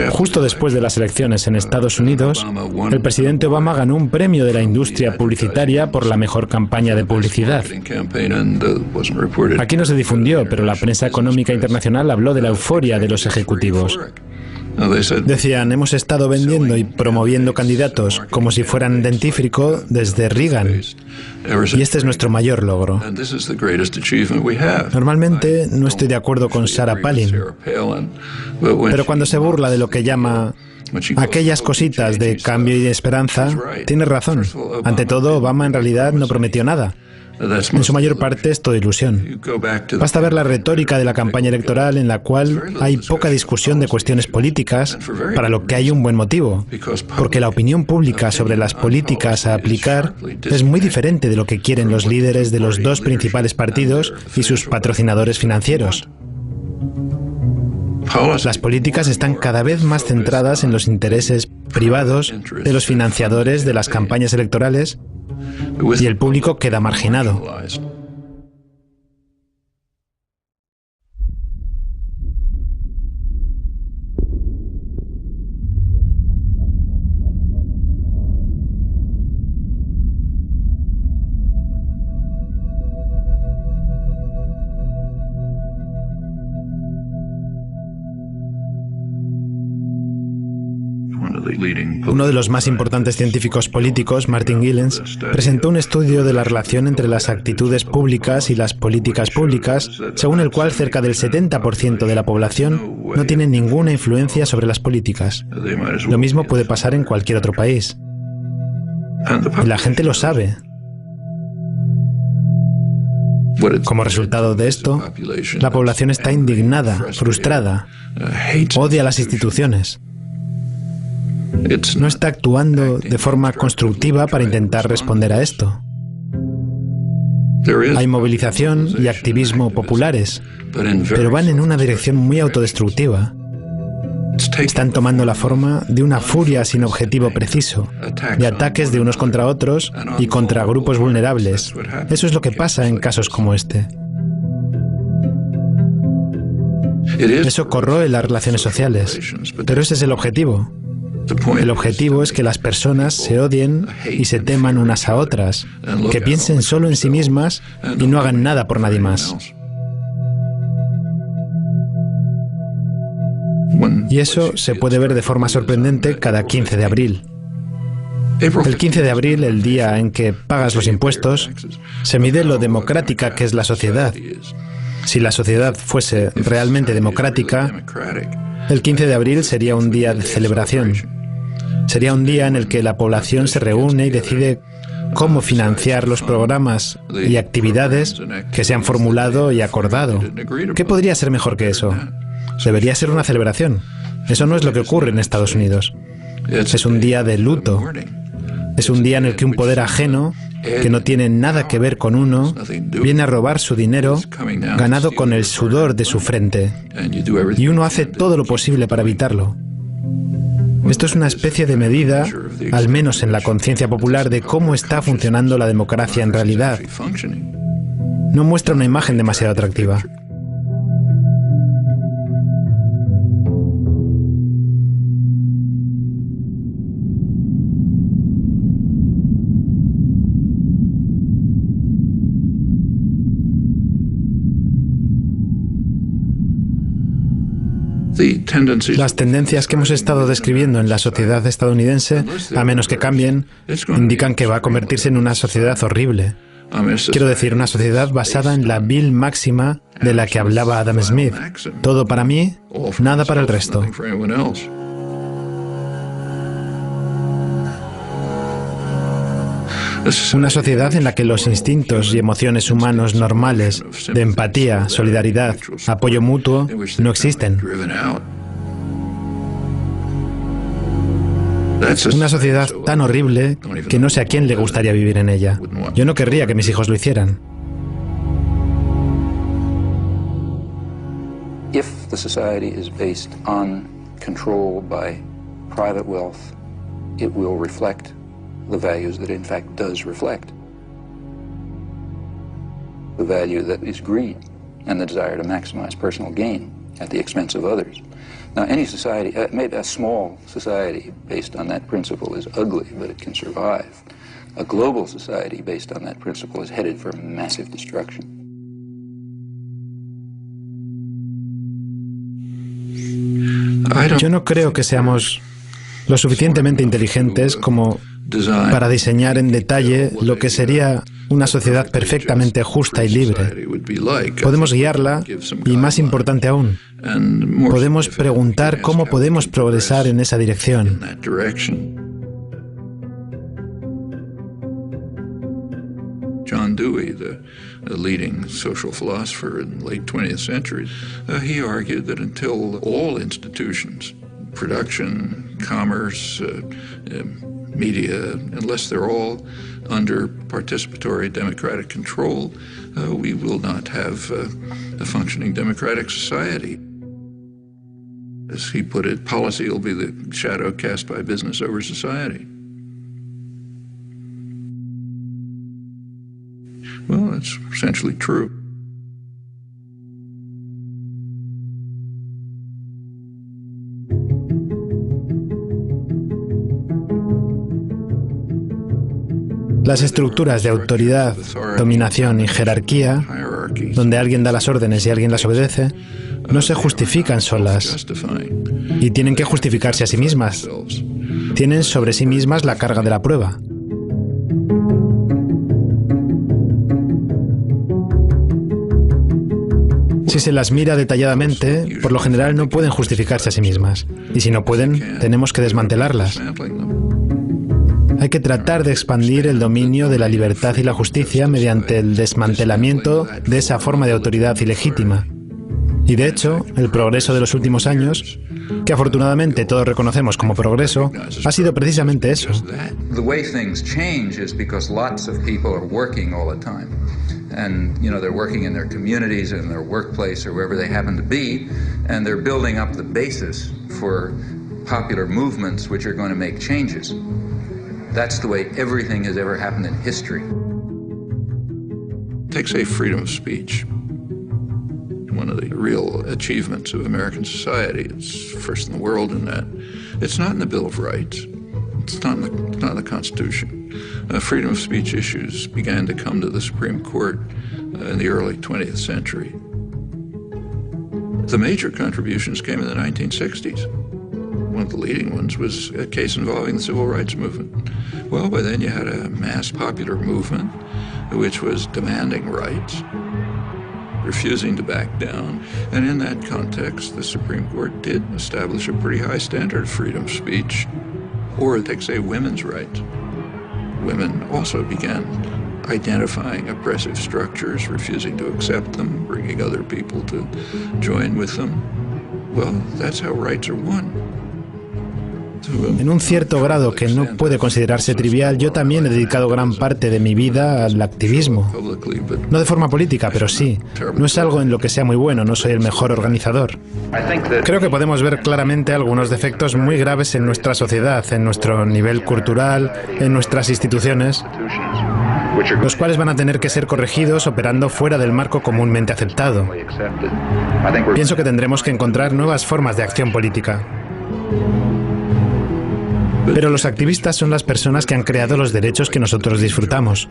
Speaker 1: Justo después de las elecciones en Estados Unidos, el presidente Obama ganó un premio de la industria publicitaria por la mejor campaña de publicidad. Aquí no se difundió, pero la prensa económica internacional habló de la euforia de los ejecutivos. Decían, hemos estado vendiendo y promoviendo candidatos como si fueran dentífrico desde Reagan. Y este es nuestro mayor logro. Normalmente no estoy de acuerdo con Sarah Palin, pero cuando se burla de lo que llama aquellas cositas de cambio y de esperanza, tiene razón. Ante todo, Obama en realidad no prometió nada. En su mayor parte es todo ilusión. Basta ver la retórica de la campaña electoral en la cual hay poca discusión de cuestiones políticas, para lo que hay un buen motivo, porque la opinión pública sobre las políticas a aplicar es muy diferente de lo que quieren los líderes de los dos principales partidos y sus patrocinadores financieros. Las políticas están cada vez más centradas en los intereses privados de los financiadores de las campañas electorales y el público queda marginado. Uno de los más importantes científicos políticos, Martin Gilens, presentó un estudio de la relación entre las actitudes públicas y las políticas públicas, según el cual cerca del 70% de la población no tiene ninguna influencia sobre las políticas. Lo mismo puede pasar en cualquier otro país. Y la gente lo sabe. Como resultado de esto, la población está indignada, frustrada, odia las instituciones. No está actuando de forma constructiva para intentar responder a esto. Hay movilización y activismo populares, pero van en una dirección muy autodestructiva. Están tomando la forma de una furia sin objetivo preciso, de ataques de unos contra otros y contra grupos vulnerables. Eso es lo que pasa en casos como este. Eso corroe las relaciones sociales, pero ese es el objetivo. El objetivo es que las personas se odien y se teman unas a otras, que piensen solo en sí mismas y no hagan nada por nadie más. Y eso se puede ver de forma sorprendente cada 15 de abril. El 15 de abril, el día en que pagas los impuestos, se mide lo democrática que es la sociedad. Si la sociedad fuese realmente democrática, el 15 de abril sería un día de celebración. Sería un día en el que la población se reúne y decide cómo financiar los programas y actividades que se han formulado y acordado. ¿Qué podría ser mejor que eso? Debería ser una celebración. Eso no es lo que ocurre en Estados Unidos. Es un día de luto. Es un día en el que un poder ajeno, que no tiene nada que ver con uno, viene a robar su dinero ganado con el sudor de su frente. Y uno hace todo lo posible para evitarlo. Esto es una especie de medida, al menos en la conciencia popular, de cómo está funcionando la democracia en realidad. No muestra una imagen demasiado atractiva. Las tendencias que hemos estado describiendo en la sociedad estadounidense, a menos que cambien, indican que va a convertirse en una sociedad horrible. Quiero decir, una sociedad basada en la vil máxima de la que hablaba Adam Smith. Todo para mí, nada para el resto. Una sociedad en la que los instintos y emociones humanos normales de empatía, solidaridad, apoyo mutuo no existen. Una sociedad tan horrible que no sé a quién le gustaría vivir en ella. Yo no querría que mis hijos lo hicieran.
Speaker 19: If the society is based on control by private wealth, it will reflect the values that it in fact does reflect. The value that is greed and the desire to maximize personal gain at the expense of others. Now, any society, maybe a small society based on that principle is ugly, but it can survive. A global society based on that principle is headed for massive destruction.
Speaker 1: Yo no creo que seamos lo suficientemente inteligentes como para diseñar en detalle lo que sería una sociedad perfectamente justa y libre. Podemos guiarla y, más importante aún, podemos preguntar cómo podemos progresar en esa dirección.
Speaker 2: John Dewey, the leading social philosopher in the late 20th century, he argued that until all institutions, production, commerce, media, unless they're all under participatory democratic control, we will not have a functioning democratic society. As he put it, policy will be the shadow cast by business over society. Well, that's essentially true.
Speaker 1: Las estructuras de autoridad, dominación y jerarquía, donde alguien da las órdenes y alguien las obedece, no se justifican solas y tienen que justificarse a sí mismas. Tienen sobre sí mismas la carga de la prueba. Si se las mira detalladamente, por lo general no pueden justificarse a sí mismas. Y si no pueden, tenemos que desmantelarlas. Hay que tratar de expandir el dominio de la libertad y la justicia mediante el desmantelamiento de esa forma de autoridad ilegítima. Y de hecho, el progreso de los últimos años, que afortunadamente todos reconocemos como progreso, ha sido precisamente eso.
Speaker 19: The way things change is because lots of people are working all the time. And, they're working in their communities, in their workplace, or wherever they happen to be, and they're building up the basis for popular movements which are going to make changes. That's the way everything has ever happened in history.
Speaker 2: Take, say, freedom of speech. One of the real achievements of American society. It's first in the world in that. It's not in the Bill of Rights. It's not in the Constitution. Freedom of speech issues began to come to the Supreme Court in the early 20th century. The major contributions came in the 1960s. One of the leading ones was a case involving the civil rights movement. Well, by then you had a mass popular movement which was demanding rights, refusing to back down. And in that context, the Supreme Court did establish a pretty high standard of freedom of speech. Or, take, say, women's rights. Women also began identifying oppressive structures, refusing to accept them, bringing other people to join with them. Well, that's how rights are won.
Speaker 1: En un cierto grado que no puede considerarse trivial, yo también he dedicado gran parte de mi vida al activismo. No de forma política, pero sí. No es algo en lo que sea muy bueno, no soy el mejor organizador. Creo que podemos ver claramente algunos defectos muy graves en nuestra sociedad, en nuestro nivel cultural, en nuestras instituciones, los cuales van a tener que ser corregidos operando fuera del marco comúnmente aceptado. Pienso que tendremos que encontrar nuevas formas de acción política. Pero los activistas son las personas que han creado los derechos que nosotros disfrutamos.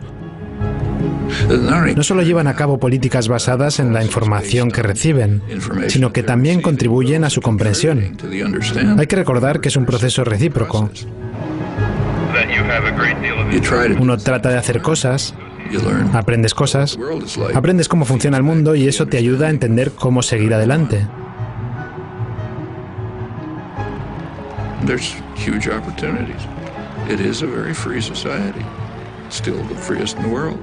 Speaker 1: No solo llevan a cabo políticas basadas en la información que reciben, sino que también contribuyen a su comprensión. Hay que recordar que es un proceso recíproco. Uno trata de hacer cosas, aprendes cómo funciona el mundo y eso te ayuda a entender cómo seguir adelante.
Speaker 2: There's huge opportunities. It is a very free society, still the freest in the world.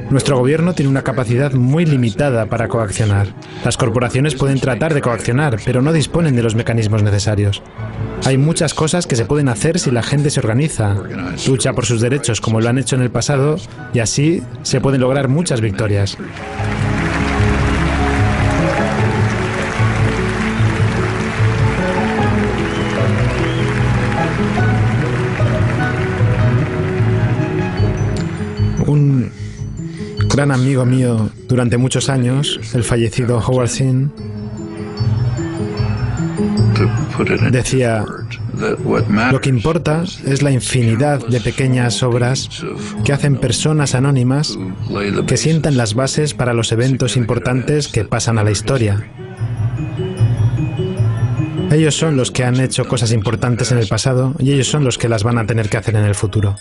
Speaker 1: Nuestro gobierno tiene una capacidad muy limitada para coaccionar. Las corporaciones pueden tratar de coaccionar, pero no disponen de los mecanismos necesarios. Hay muchas cosas que se pueden hacer si la gente se organiza, lucha por sus derechos como lo han hecho en el pasado, y así se pueden lograr muchas victorias. Un gran amigo mío durante muchos años, el fallecido Howard Zinn, decía: lo que importa es la infinidad de pequeñas obras que hacen personas anónimas que sientan las bases para los eventos importantes que pasan a la historia. Ellos son los que han hecho cosas importantes en el pasado y ellos son los que las van a tener que hacer en el futuro.